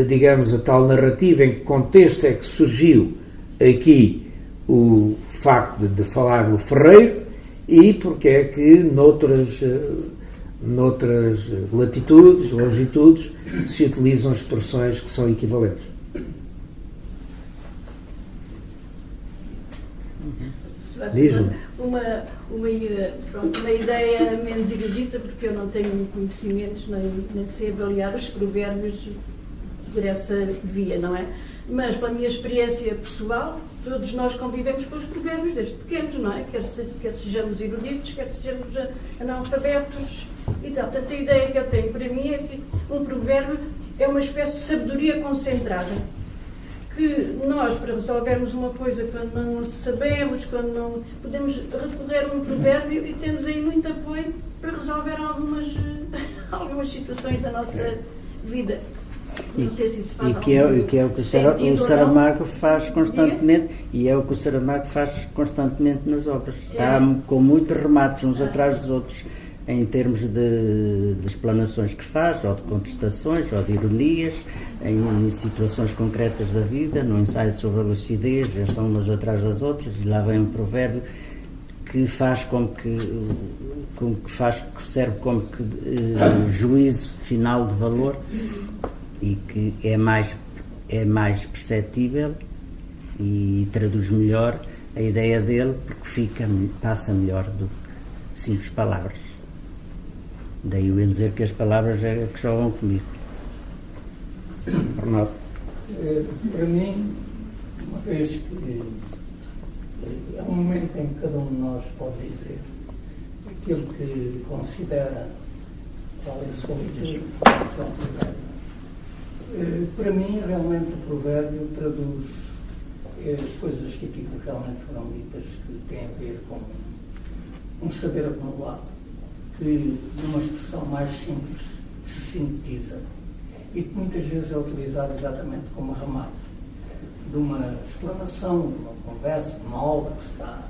[SPEAKER 1] digamos, a tal narrativa, em que contexto é que surgiu aqui o facto de falar no ferreiro e porque é que noutras latitudes, longitudes, se utilizam expressões que são equivalentes. Diz-me.
[SPEAKER 6] Uma ideia menos erudita, porque eu não tenho conhecimentos, nem sei avaliar os provérbios por essa via, não é? Mas, pela minha experiência pessoal, todos nós convivemos com os provérbios desde pequenos, não é? Quer sejamos eruditos, quer sejamos analfabetos e tal. Portanto, a ideia que eu tenho para mim é que um provérbio é uma espécie de sabedoria concentrada. Que nós, para resolvermos uma coisa quando não sabemos, quando não podemos recorrer a um provérbio e temos aí muito apoio para resolver algumas situações da nossa vida. Não sei se isso faz
[SPEAKER 3] que é o que o Saramago faz constantemente, e é o que o Saramago faz constantemente nas obras. Está com muitos remates uns atrás dos outros, em termos de explanações que faz, ou de contestações, ou de ironias, em situações concretas da vida, no ensaio sobre a lucidez, são umas atrás das outras, e lá vem um provérbio que faz que serve como que juízo final de valor, e que é mais perceptível e traduz melhor a ideia dele, porque passa melhor do que simples palavras. Daí eu ia dizer que as palavras é que jogam comigo.
[SPEAKER 1] Renato.
[SPEAKER 7] Para mim, uma vez que é um momento em que cada um de nós pode dizer aquilo que considera qual é a sua leitura, que é um provérbio. Para mim, realmente, o provérbio traduz coisas que aqui realmente foram ditas, que têm a ver com um saber acumulado, que, numa expressão mais simples, se sintetiza e que muitas vezes é utilizado exatamente como remate de uma explanação, de uma conversa, de uma aula que se dá,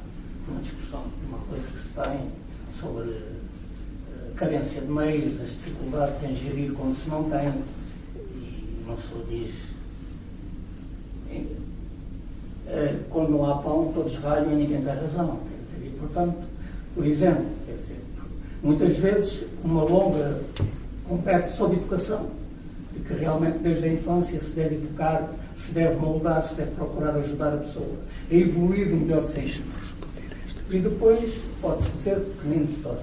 [SPEAKER 7] de uma discussão, de uma coisa que se tem sobre a carência de meios, as dificuldades em gerir quando se não tem. Uma pessoa diz, quando não há pão, todos ralham e ninguém tem razão. Quer dizer, e, portanto, por exemplo, quer dizer, muitas vezes uma longa conversa sobre educação, de que realmente desde a infância se deve educar, se deve moldar, se deve procurar ajudar a pessoa a evoluir no melhor sentido. E depois pode-se dizer pequenino só,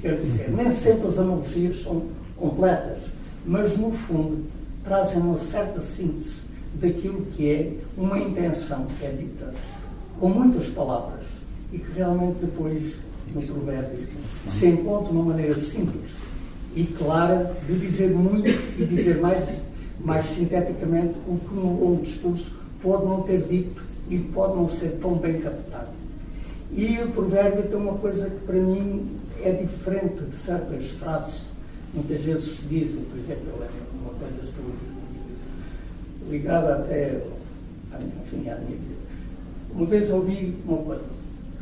[SPEAKER 7] quer dizer, nem sempre as analogias são completas, mas no fundo trazem uma certa síntese daquilo que é uma intenção que é dita com muitas palavras e que realmente depois no provérbio se encontra uma maneira simples e clara de dizer muito e dizer mais sinteticamente o que num longo discurso pode não ter dito e pode não ser tão bem captado. E o provérbio tem uma coisa que para mim é diferente de certas frases. Muitas vezes se dizem, por exemplo, eu lembro uma coisa ligada até à minha vida. Uma vez ouvi uma coisa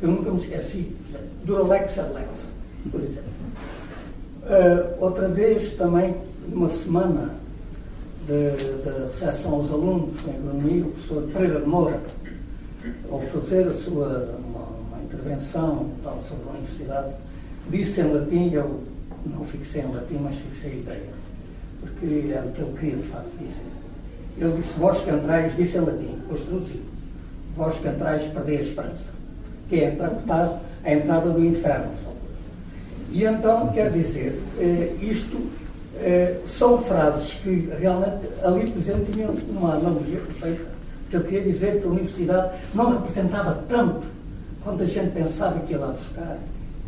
[SPEAKER 7] que eu nunca me esqueci, Duralex ad lex, por exemplo. Outra vez também, numa semana da recepção aos alunos em agronomia, o professor Pereira de Moura, ao fazer uma intervenção tal, sobre a universidade, disse em latim, eu não fixei em latim, mas fixei a ideia, porque era o que ele queria, de facto, dizer. Ele disse, vós que entrais, disse em latim, depois traduzido, vós que entrais, perdei a esperança, que é a entrada do inferno. E então, quer dizer, isto são frases que realmente, ali, por exemplo, tinham uma analogia perfeita, que eu queria dizer que a universidade não representava tanto quanto a gente pensava que ia lá buscar,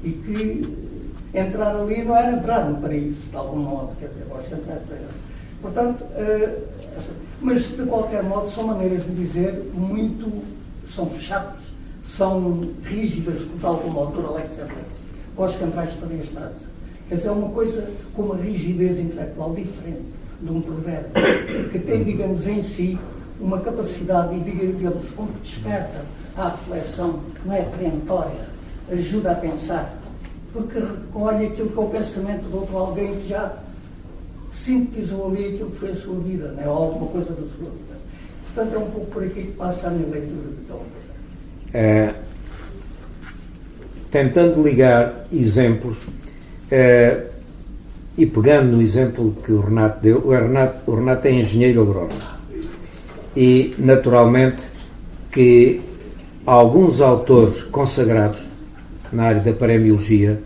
[SPEAKER 7] e que entrar ali não era entrar no paraíso, de algum modo, quer dizer, vós que entrais para ele. Portanto, mas de qualquer modo são maneiras de dizer muito, são fechadas, são rígidas, de algum modo, Duralex ad lex. Vós que entrais para a esperança. Quer dizer, é uma coisa com uma rigidez intelectual diferente de um provérbio, que tem, digamos, em si uma capacidade, e digamos, como que desperta a reflexão, não é perentória, ajuda a pensar, porque recolhe aquilo que é o pensamento de outro alguém que já sintetizou ali aquilo que foi a sua vida, não é? Ou alguma coisa da sua vida. Portanto, é um pouco por aqui que passa a minha leitura de Dom Pedro.
[SPEAKER 1] Tentando ligar exemplos, e pegando no exemplo que o Renato deu, o Renato é engenheiro agrónomo. E, naturalmente, que alguns autores consagrados na área da paremiologia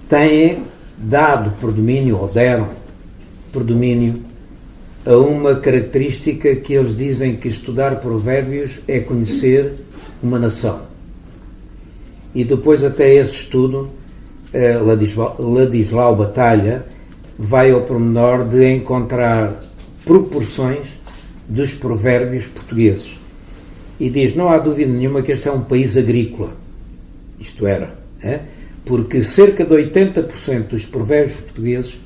[SPEAKER 1] têm dado predomínio, ou deram predomínio, a uma característica que eles dizem que estudar provérbios é conhecer uma nação. E depois até esse estudo, Ladislau Batalha vai ao pormenor de encontrar proporções dos provérbios portugueses. E diz, não há dúvida nenhuma que este é um país agrícola. Isto era. Porque cerca de 80% dos provérbios portugueses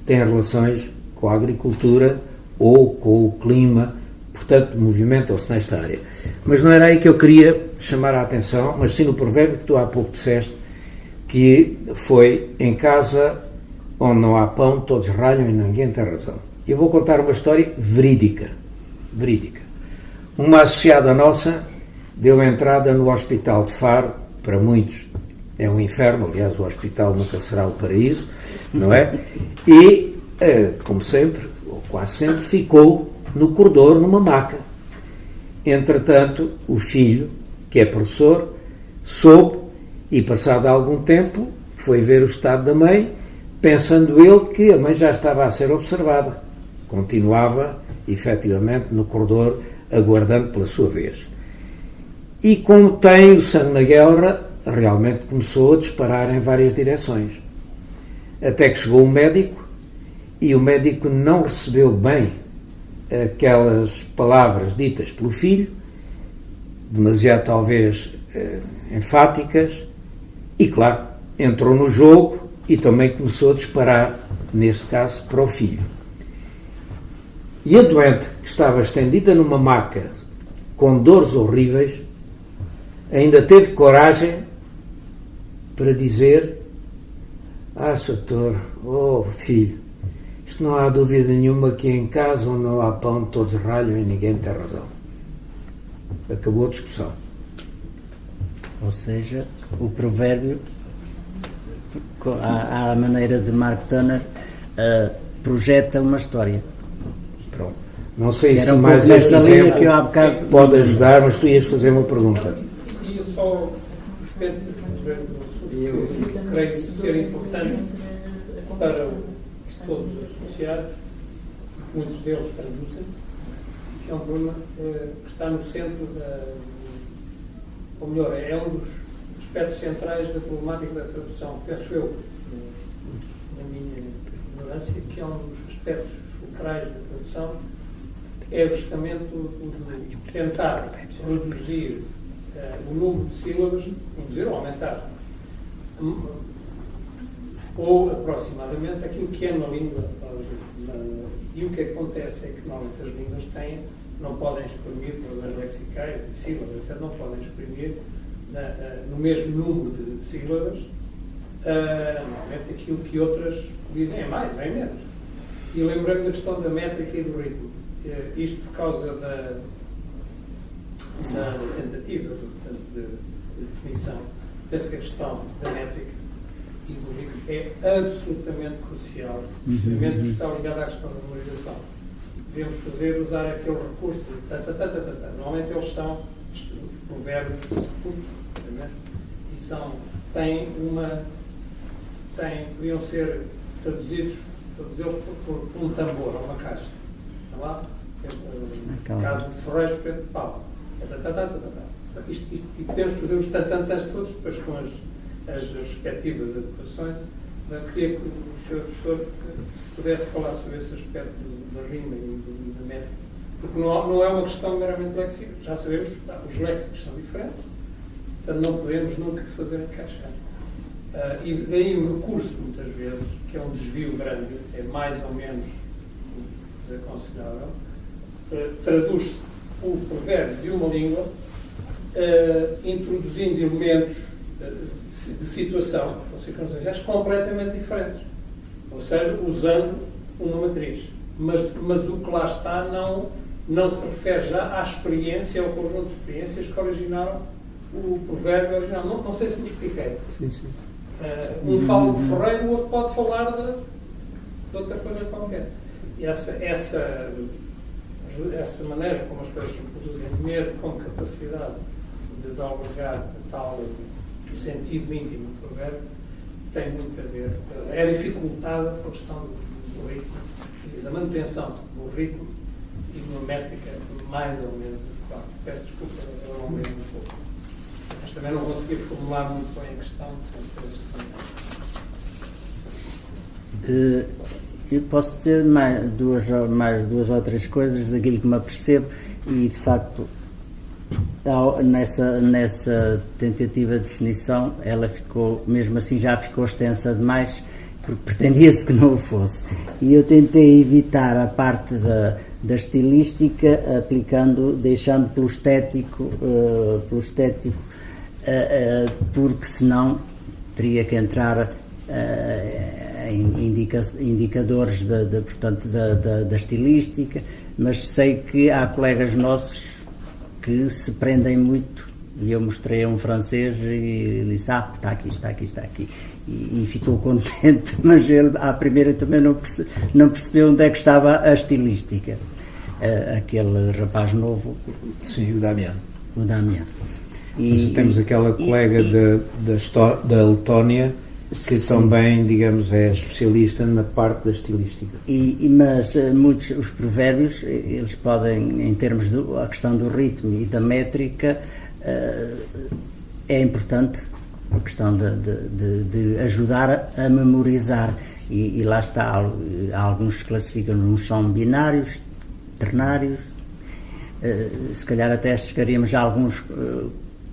[SPEAKER 1] têm relações com a agricultura ou com o clima, portanto, movimentam-se nesta área. Mas não era aí que eu queria chamar a atenção, mas sim no provérbio que tu há pouco disseste, que foi em casa onde não há pão, todos ralham e ninguém tem razão. Eu vou contar uma história verídica. Uma associada nossa deu entrada no Hospital de Faro, para muitos é um inferno, aliás o hospital nunca será o paraíso, não é? E, como sempre, ou quase sempre, ficou no corredor, numa maca. Entretanto, o filho, que é professor, soube e, passado algum tempo, foi ver o estado da mãe, pensando ele que a mãe já estava a ser observada. Continuava, efetivamente, no corredor, aguardando pela sua vez. E, como tem o sangue na guerra, realmente começou a disparar em várias direções. Até que chegou um médico, e o médico não recebeu bem aquelas palavras ditas pelo filho, demasiado talvez enfáticas, e claro, entrou no jogo e também começou a disparar, neste caso, para o filho. E a doente, que estava estendida numa maca, com dores horríveis, ainda teve coragem para dizer: Sr. doutor, filho, isto não há dúvida nenhuma que em casa onde não há pão todos ralham e ninguém tem razão. Acabou a discussão.
[SPEAKER 3] Ou seja, o provérbio, à maneira de Mark Turner, projeta uma história.
[SPEAKER 1] Pronto. Não sei se
[SPEAKER 3] um
[SPEAKER 1] mais este exemplo
[SPEAKER 3] que eu há bocado
[SPEAKER 1] pode ajudar, mas tu ias fazer uma pergunta.
[SPEAKER 5] E eu só creio ser importante para todos os associados, muitos deles traduzem, que é um problema que está no centro ou melhor, é um dos aspectos centrais da problemática da tradução, penso eu, na minha ignorância, que é um dos aspectos fulcrais da tradução, é justamente o de tentar reduzir o número de sílabas, reduzir ou aumentar, ou aproximadamente aquilo que é na língua. E o que acontece é que normalmente as línguas não podem exprimir, por razões lexicais, de sílabas, etc., não podem exprimir no mesmo número de sílabas normalmente aquilo que outras dizem é mais, é menos. E lembrei-me da questão da métrica e do ritmo. Isto por causa da tentativa de definição dessa questão da métrica e do ritmo é absolutamente crucial, precisamente está ligado à questão da memorização. Devemos usar aquele recurso de Normalmente eles são provérbios e podiam ser traduzidos por um tambor ou uma caixa. Está lá? Caso de Ferreiros, Pedro de Pau. E podemos fazer os tantantãs todos, depois com as respectivas adequações. Queria que o Sr. Professor pudesse falar sobre esse aspecto da rima e da métrica, porque não é uma questão meramente léxica. Já sabemos, os léxicos são diferentes, portanto não podemos nunca fazer encaixar. E daí o recurso, muitas vezes, que é um desvio grande, é mais ou menos desaconselhável, traduz-se o provérbio de uma língua introduzindo elementos de situação ou circunstâncias completamente diferentes. ou seja, usando uma matriz. Mas o que lá está não se refere já à experiência, ao conjunto de experiências que originaram o provérbio original. Não sei se me expliquei.
[SPEAKER 1] Sim, sim.
[SPEAKER 5] Um fala de ferreiro, o outro pode falar de outra coisa qualquer. E essa maneira como as coisas se produzem, mesmo com capacidade de albergar tal o sentido íntimo do provérbio, tem muito a ver. É dificultada pela questão do ritmo e da manutenção do ritmo e de uma métrica mais ou menos adequada. Peço desculpa, eu não lembro um pouco. Mas também não consegui formular muito bem a questão sem ser este.
[SPEAKER 3] Eu posso dizer mais duas ou três coisas daquilo que me apercebo e, de facto, nessa tentativa de definição, ela ficou, mesmo assim, já ficou extensa demais, porque pretendia-se que não o fosse. E eu tentei evitar a parte da estilística, deixando pelo estético, porque senão teria que entrar indicadores portanto, da estilística, mas sei que há colegas nossos que se prendem muito, e eu mostrei a um francês e disse, está aqui, e ficou contente, mas ele à primeira também não percebeu onde é que estava a estilística. Aquele rapaz novo.
[SPEAKER 1] Sim, o Damião.
[SPEAKER 3] E
[SPEAKER 1] temos aquela colega da Letónia que também, digamos, é especialista na parte da estilística.
[SPEAKER 3] Mas muitos, os provérbios, eles podem, em termos da questão do ritmo e da métrica, é importante a questão de ajudar a memorizar. E lá está, alguns classificam, uns são binários, ternários, se calhar até chegaríamos a alguns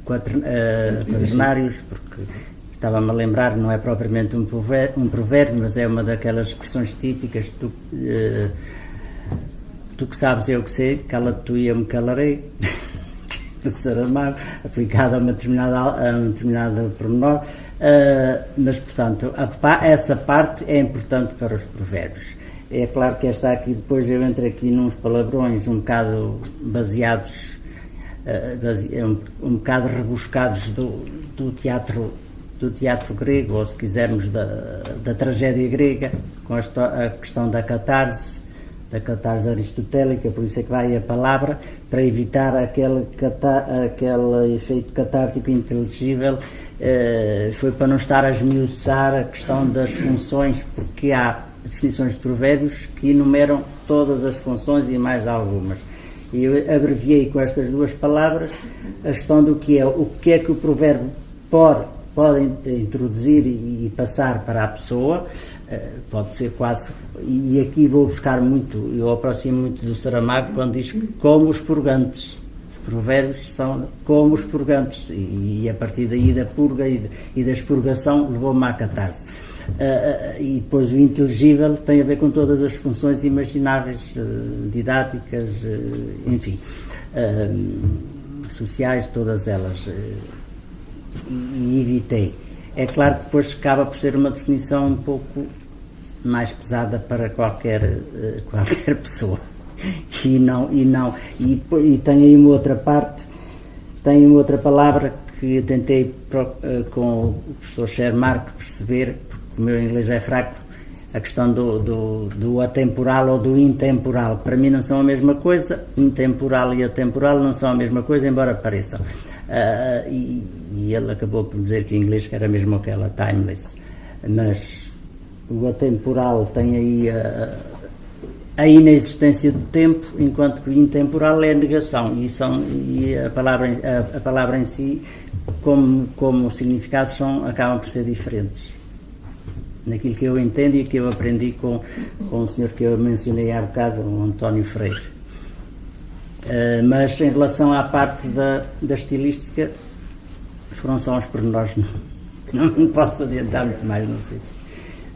[SPEAKER 3] quaternários, porque estava-me a lembrar, não é propriamente um provérbio, mas é uma daquelas expressões típicas, tu que sabes, eu que sei, cala-te tu e eu me calarei, do Saramago, aplicado a um determinado pormenor, mas, portanto, essa parte é importante para os provérbios. É claro que esta aqui, depois eu entro aqui nos palavrões um bocado baseados, um bocado rebuscados do teatro grego, ou se quisermos da tragédia grega, com a questão da catarse aristotélica, por isso é que vai a palavra, para evitar aquele efeito catártico inteligível, foi para não estar a esmiuçar a questão das funções, porque há definições de provérbios que enumeram todas as funções e mais algumas. E eu abreviei com estas duas palavras a questão do que é que o provérbio pode introduzir e passar para a pessoa, pode ser quase, e aqui vou buscar muito, eu aproximo muito do Saramago quando diz como os purgantes. Os provérbios são como os purgantes, e a partir daí da purga e da expurgação levou-me à catarse. E depois o inteligível tem a ver com todas as funções imagináveis, didáticas, enfim, sociais, todas elas, e evitei. É claro que depois acaba por ser uma definição um pouco mais pesada para qualquer pessoa, e tem aí uma outra parte, tem uma outra palavra que eu tentei com o professor Schermark perceber, o meu inglês é fraco, a questão do atemporal ou do intemporal. Para mim não são a mesma coisa, intemporal e atemporal não são a mesma coisa, embora pareçam. E ele acabou por dizer que em inglês que era mesmo aquela timeless. Mas o atemporal tem aí a inexistência do tempo, enquanto que o intemporal é a negação. E a palavra em si, como significados, acabam por ser diferentes. Naquilo que eu entendo e que eu aprendi com o senhor que eu mencionei há bocado, o António Freire. Mas em relação à parte da estilística, foram só uns pormenores, não posso adiantar muito mais, não sei se...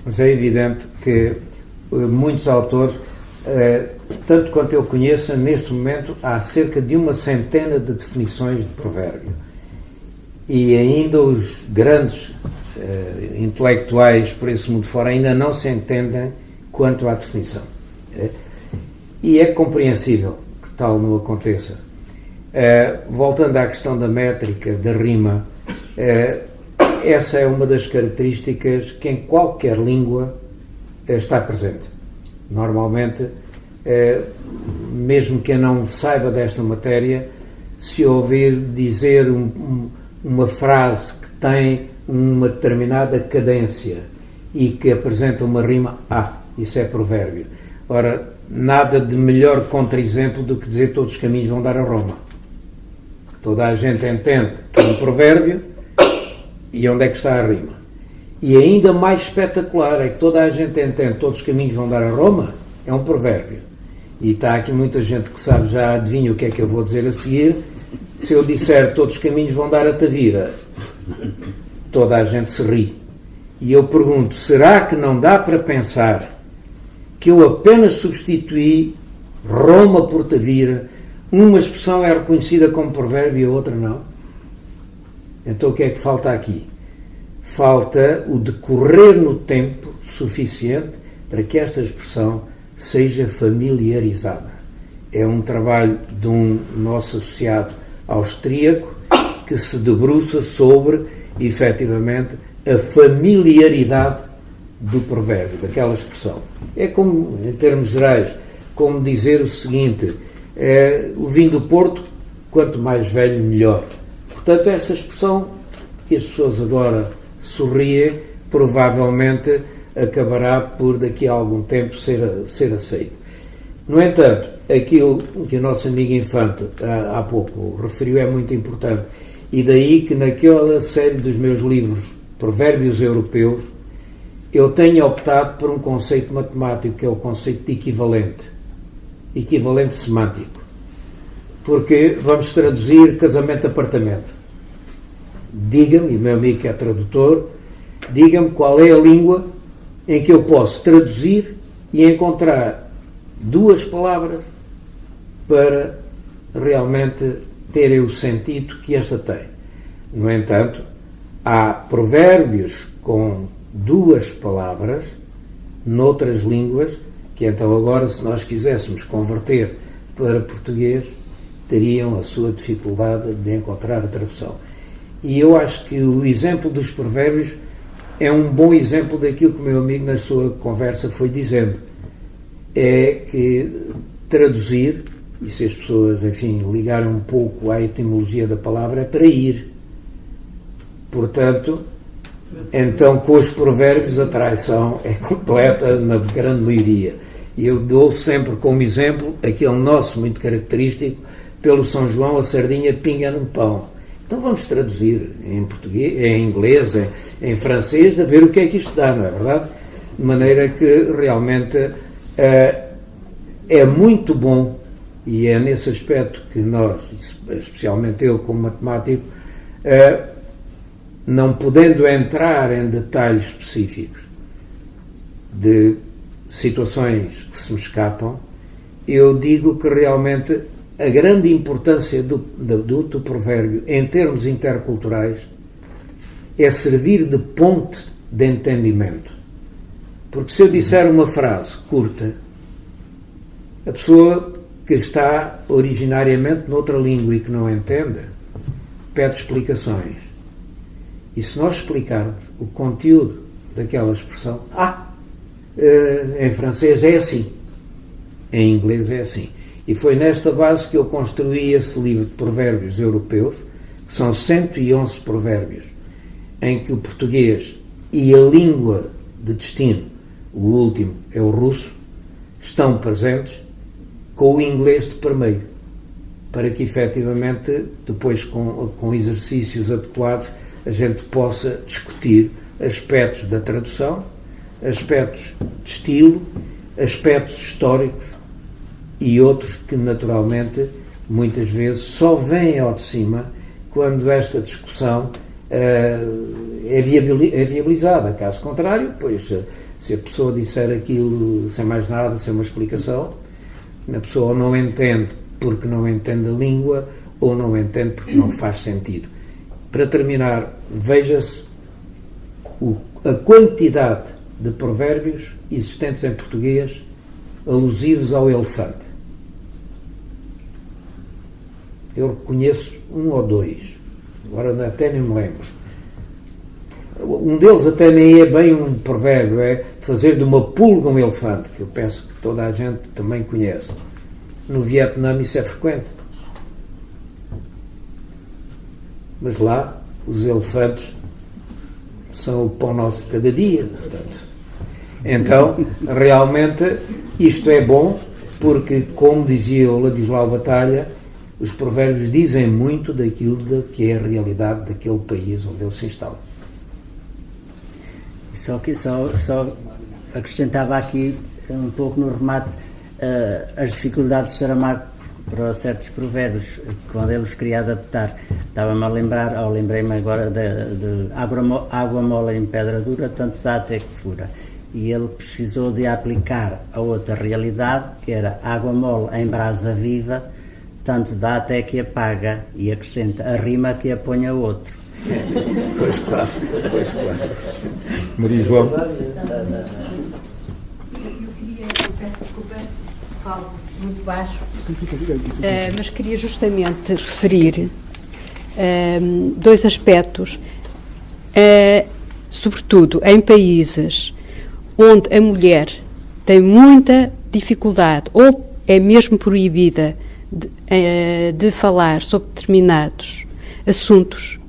[SPEAKER 1] Mas é evidente que muitos autores, tanto quanto eu conheço, neste momento há cerca de 100 de definições de provérbio. E ainda os grandes intelectuais por esse mundo fora ainda não se entendem quanto à definição. E é compreensível que tal não aconteça. Voltando à questão da métrica, da rima, essa é uma das características que em qualquer língua está presente. Normalmente, mesmo quem não saiba desta matéria, se ouvir dizer uma frase que tem uma determinada cadência e que apresenta uma rima, isso é provérbio. Ora, nada de melhor contra-exemplo do que dizer todos os caminhos vão dar a Roma. Toda a gente entende que é um provérbio e onde é que está a rima. E ainda mais espetacular é que toda a gente entende todos os caminhos vão dar a Roma, é um provérbio. E está aqui muita gente que sabe, já adivinha o que é que eu vou dizer a seguir. Se eu disser todos os caminhos vão dar a Tavira, toda a gente se ri. E eu pergunto, será que não dá para pensar que eu apenas substituí Roma por Tavira, uma expressão é reconhecida como provérbio e a outra não? Então o que é que falta aqui? Falta o decorrer no tempo suficiente para que esta expressão seja familiarizada. É um trabalho de um nosso associado austríaco que se debruça sobre, efetivamente, a familiaridade do provérbio, daquela expressão. É como, em termos gerais, como dizer o seguinte, o vinho do Porto, quanto mais velho, melhor. Portanto, esta expressão que as pessoas agora sorriem, provavelmente acabará por, daqui a algum tempo, ser aceito. No entanto, aquilo que o nosso amigo Infante há pouco referiu é muito importante. E daí que naquela série dos meus livros, Provérbios Europeus, eu tenho optado por um conceito matemático, que é o conceito de equivalente semântico. Porque vamos traduzir casamento-apartamento. Diga-me, meu amigo que é tradutor, diga-me qual é a língua em que eu posso traduzir e encontrar duas palavras para realmente terem o sentido que esta tem. No entanto, há provérbios com duas palavras noutras línguas que então agora, se nós quiséssemos converter para português, teriam a sua dificuldade de encontrar a tradução. E eu acho que o exemplo dos provérbios é um bom exemplo daquilo que o meu amigo na sua conversa foi dizendo. É que traduzir, e se as pessoas, enfim, ligarem um pouco à etimologia da palavra, é trair. Portanto, então com os provérbios a traição é completa na grande maioria. E eu dou sempre como exemplo aquele nosso muito característico, pelo São João a sardinha pinga no pão. Então vamos traduzir em português, em inglês, em francês, a ver o que é que isto dá, não é verdade? De maneira que realmente é muito bom, e é nesse aspecto que nós, especialmente eu como matemático, não podendo entrar em detalhes específicos de situações que se me escapam, eu digo que realmente a grande importância do provérbio em termos interculturais é servir de ponte de entendimento. Porque se eu disser uma frase curta, a pessoa que está originariamente noutra língua e que não entende, pede explicações. E se nós explicarmos o conteúdo daquela expressão, em francês é assim, em inglês é assim. E foi nesta base que eu construí esse livro de provérbios europeus, que são 111 provérbios, em que o português e a língua de destino, o último é o russo, estão presentes com o inglês de permeio, para que efetivamente, depois com exercícios adequados, a gente possa discutir aspectos da tradução, aspectos de estilo, aspectos históricos e outros que, naturalmente, muitas vezes só vêm ao de cima quando esta discussão é viabilizada. Caso contrário, pois, se a pessoa disser aquilo sem mais nada, sem uma explicação, a pessoa não entende porque não entende a língua ou não entende porque não faz sentido. Para terminar, veja-se a quantidade de provérbios existentes em português alusivos ao elefante. Eu reconheço um ou dois, agora até nem me lembro. Um deles até nem é bem um provérbio, é fazer de uma pulga um elefante, que eu penso que toda a gente também conhece. No Vietnã isso é frequente. Mas lá os elefantes são o pão nosso de cada dia, portanto. Então, realmente, isto é bom, porque, como dizia o Ladislau Batalha, os provérbios dizem muito daquilo que é a realidade daquele país onde ele se instala.
[SPEAKER 3] Só acrescentava aqui um pouco no remate as dificuldades de Saramago para certos provérbios, quando ele os queria adaptar. Estava-me a lembrar, ou lembrei-me agora de água mole em pedra dura, tanto dá até que fura. E ele precisou de aplicar a outra realidade, que era água mole em brasa viva, tanto dá até que apaga, e acrescenta a rima que a põe a outro.
[SPEAKER 1] Pois claro.
[SPEAKER 8] Maria João.
[SPEAKER 9] Eu peço desculpa, falo muito baixo, mas queria justamente referir dois aspectos, sobretudo em países onde a mulher tem muita dificuldade ou é mesmo proibida de falar sobre determinados assuntos.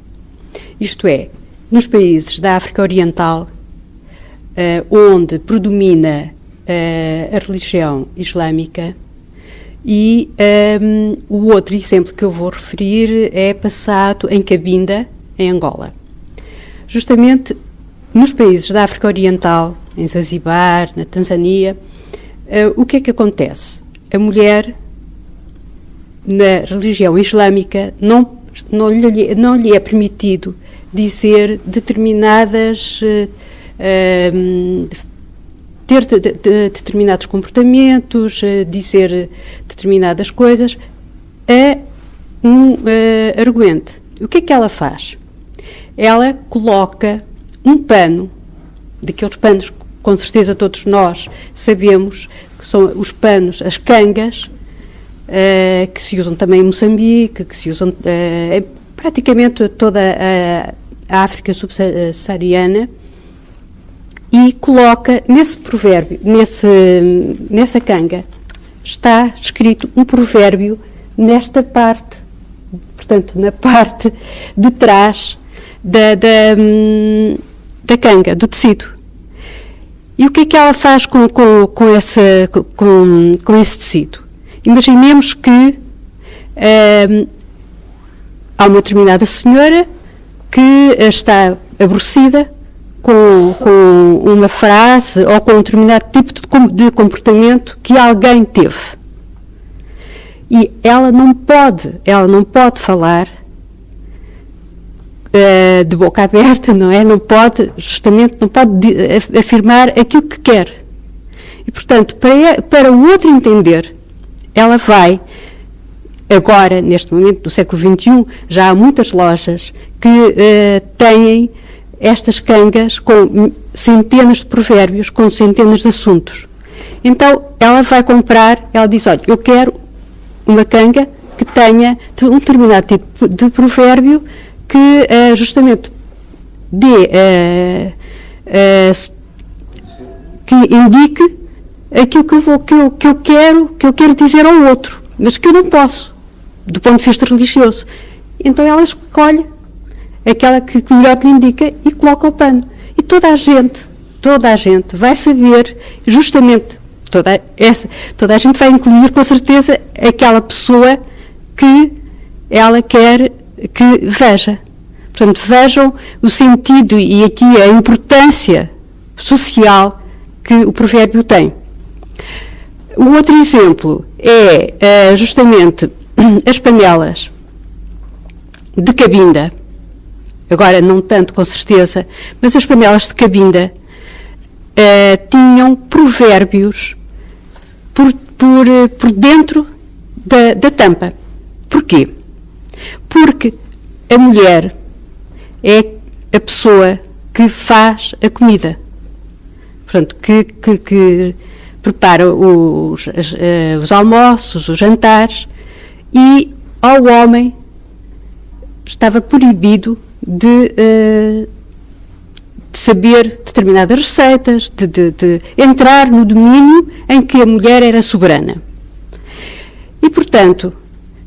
[SPEAKER 9] Isto é, nos países da África Oriental, onde predomina a religião islâmica, e o outro exemplo que eu vou referir é passado em Cabinda, em Angola. Justamente nos países da África Oriental, em Zanzibar, na Tanzânia, o que é que acontece? A mulher, na religião islâmica, não lhe é permitido dizer determinadas, ter determinados comportamentos, dizer determinadas coisas, a um arguente. O que é que ela faz? Ela coloca um pano, daqueles panos que com certeza todos nós sabemos que são os panos, as cangas, que se usam também em Moçambique, que se usam em praticamente toda a África subsaariana, e coloca nesse provérbio, nessa canga, está escrito um provérbio nesta parte, portanto, na parte de trás da canga, do tecido. E o que é que ela faz com esse tecido? Imaginemos que há uma determinada senhora que está aborrecida com uma frase ou com um determinado tipo de comportamento que alguém teve. E ela não pode falar de boca aberta, não é? Não pode afirmar aquilo que quer. E, portanto, para o outro entender, ela vai, agora, neste momento do século XXI, já há muitas lojas que têm estas cangas com centenas de provérbios, com centenas de assuntos. Então, ela vai comprar, ela diz, olha, eu quero uma canga que tenha um determinado tipo de provérbio que justamente que indique aquilo que eu quero dizer ao outro, mas que eu não posso, do ponto de vista religioso. Então ela escolhe aquela que melhor lhe indica e coloca o pano. E toda a gente vai saber, justamente, toda a gente vai incluir com certeza aquela pessoa que ela quer que veja. Portanto, vejam o sentido e aqui a importância social que o provérbio tem. O outro exemplo é justamente as panelas de Cabinda. Agora, não tanto, com certeza, mas as panelas de Cabinda tinham provérbios por dentro da tampa. Porquê? Porque a mulher é a pessoa que faz a comida. Portanto, que prepara os almoços, os jantares, e ao homem estava proibido de saber determinadas receitas, de entrar no domínio em que a mulher era soberana. E, portanto,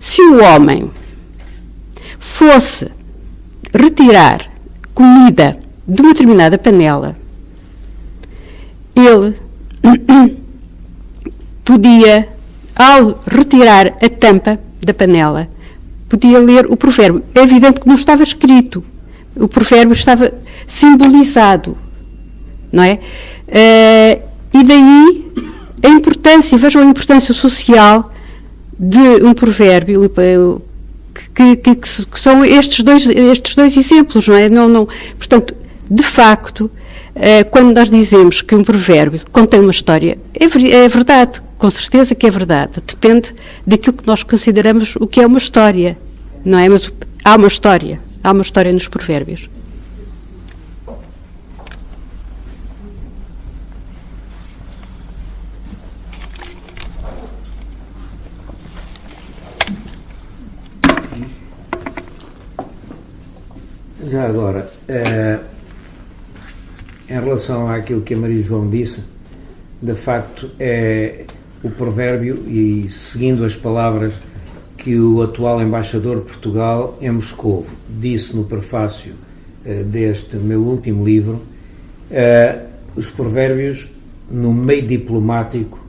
[SPEAKER 9] se o homem fosse retirar comida de uma determinada panela, ele podia, ao retirar a tampa da panela, podia ler o provérbio. É evidente que não estava escrito. O provérbio estava simbolizado, não é? E daí a importância, vejam a importância social de um provérbio, que são estes dois exemplos, não é? Portanto, de facto, quando nós dizemos que um provérbio contém uma história, é verdade, com certeza que é verdade. Depende daquilo que nós consideramos o que é uma história, não é? Mas há uma história nos provérbios.
[SPEAKER 1] Já agora, em relação àquilo que a Maria João disse, de facto é o provérbio, e seguindo as palavras que o atual embaixador de Portugal em Moscovo disse no prefácio deste meu último livro, os provérbios no meio diplomático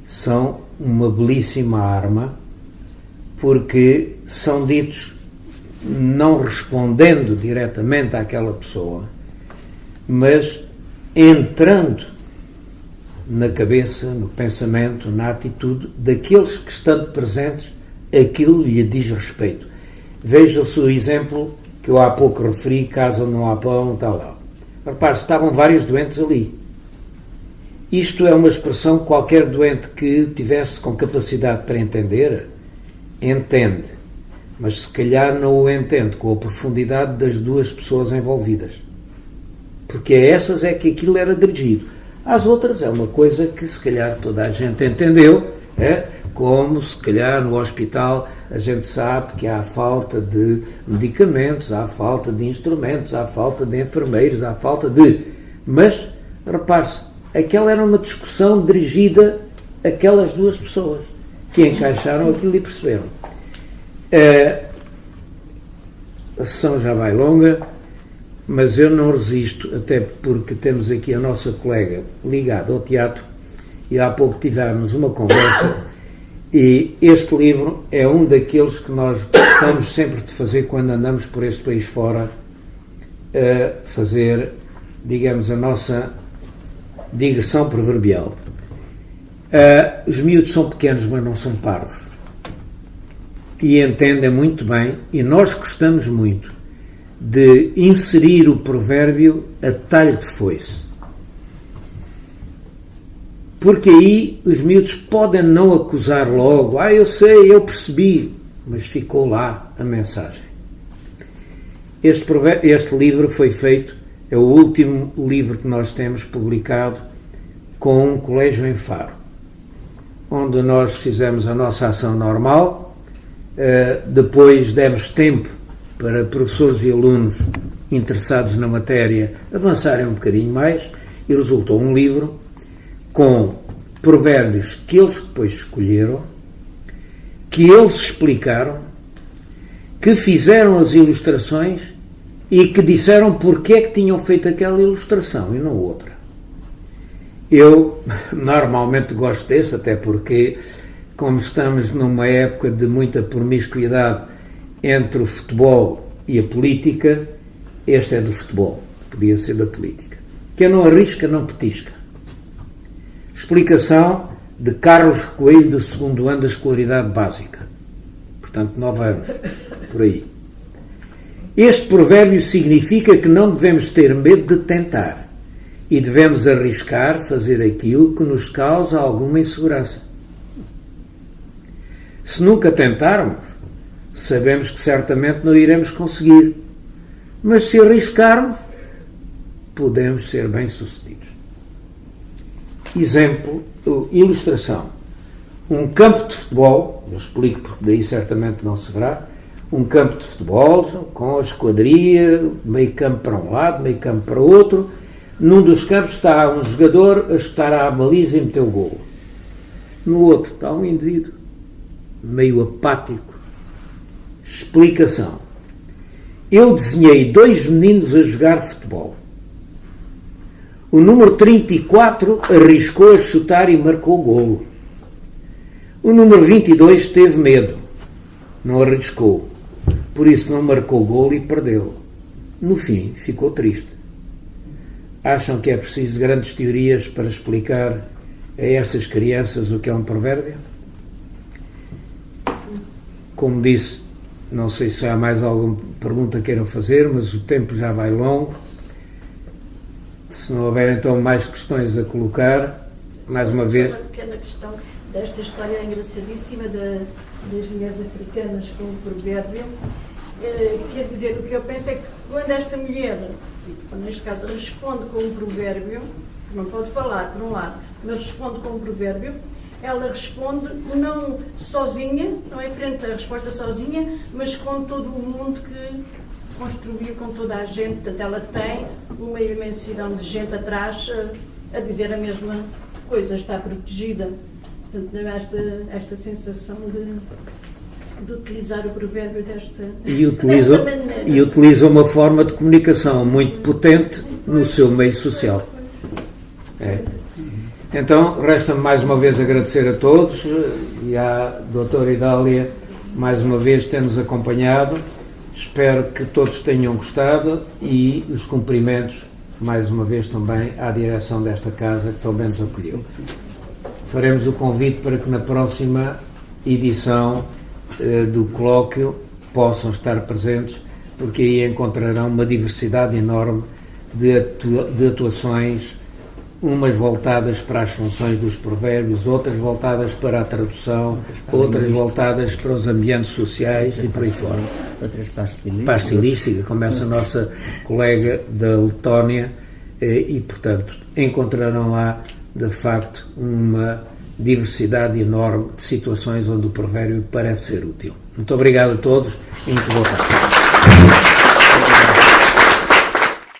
[SPEAKER 1] são uma belíssima arma, porque são ditos não respondendo diretamente àquela pessoa, mas entrando na cabeça, no pensamento, na atitude daqueles que, estando presentes, aquilo lhe diz respeito. Veja-se o exemplo que eu há pouco referi: casa onde não há pão, tal. Repare-se, estavam vários doentes ali. Isto é uma expressão que qualquer doente que tivesse com capacidade para entender, entende. Mas se calhar não o entende com a profundidade das duas pessoas envolvidas. Porque a essas é que aquilo era dirigido. Às outras é uma coisa que se calhar toda a gente entendeu, como se calhar no hospital a gente sabe que há falta de medicamentos, há falta de instrumentos, há falta de enfermeiros, há falta de... Mas, repare-se, aquela era uma discussão dirigida àquelas duas pessoas que encaixaram aquilo e perceberam. A sessão já vai longa, mas eu não resisto, até porque temos aqui a nossa colega ligada ao teatro e há pouco tivemos uma conversa, e este livro é um daqueles que nós gostamos sempre de fazer quando andamos por este país fora, fazer, digamos, a nossa digressão proverbial. Os miúdos são pequenos, mas não são parvos. E entendem muito bem, e nós gostamos muito de inserir o provérbio a talho de foice. Porque aí os miúdos podem não acusar logo, eu sei, eu percebi, mas ficou lá a mensagem. Este livro foi feito, é o último livro que nós temos publicado com um colégio em Faro, onde nós fizemos a nossa ação normal. Depois demos tempo para professores e alunos interessados na matéria avançarem um bocadinho mais, e resultou um livro com provérbios que eles depois escolheram, que eles explicaram, que fizeram as ilustrações e que disseram porque é que tinham feito aquela ilustração e não outra. Eu normalmente gosto desse, até porque, como estamos numa época de muita promiscuidade entre o futebol e a política, este é do futebol, podia ser da política. Quem não arrisca, não petisca. Explicação de Carlos Coelho, do 2º ano da escolaridade básica. Portanto, 9 anos, por aí. Este provérbio significa que não devemos ter medo de tentar e devemos arriscar fazer aquilo que nos causa alguma insegurança. Se nunca tentarmos, sabemos que certamente não iremos conseguir. Mas se arriscarmos, podemos ser bem-sucedidos. Exemplo, ilustração. Um campo de futebol, eu explico porque daí certamente não se verá, um campo de futebol com a esquadria, meio campo para um lado, meio campo para o outro. Num dos campos está um jogador a chutar à baliza e meter o golo. No outro está um indivíduo meio apático. Explicação. Eu desenhei 2 meninos a jogar futebol. O número 34 arriscou a chutar e marcou o golo. O número 22 teve medo. Não arriscou. Por isso não marcou o golo e perdeu. No fim, ficou triste. Acham que é preciso grandes teorias para explicar a estas crianças o que é um provérbio? Como disse, não sei se há mais alguma pergunta que queiram fazer, mas o tempo já vai longo. Se não houver então mais questões a colocar, mais uma vez...
[SPEAKER 6] Uma pequena questão desta história engraçadíssima das mulheres africanas com o provérbio. Quer dizer, o que eu penso é que quando esta mulher, neste caso, responde com um provérbio, não pode falar, por um lado, mas responde com um provérbio, ela responde não sozinha, não é frente à resposta sozinha, mas com todo o mundo que construiu, com toda a gente. Portanto, ela tem uma imensidão de gente atrás a dizer a mesma coisa, está protegida. Portanto, esta sensação de utilizar o provérbio desta maneira.
[SPEAKER 1] E utiliza uma forma de comunicação muito potente no seu meio social. É. Então, resta-me mais uma vez agradecer a todos e à doutora Idália mais uma vez ter-nos acompanhado. Espero que todos tenham gostado e os cumprimentos mais uma vez também à direção desta casa que também nos acolheu. Faremos o convite para que na próxima edição do colóquio possam estar presentes, porque aí encontrarão uma diversidade enorme de atuações, umas voltadas para as funções dos provérbios, outras voltadas para a tradução, outras voltadas para os ambientes sociais e por aí fora.
[SPEAKER 3] Outras para
[SPEAKER 1] a estilística, como essa nossa colega da Letónia, e portanto encontrarão lá de facto uma diversidade enorme de situações onde o provérbio parece ser útil. Muito obrigado a todos e muito boa tarde.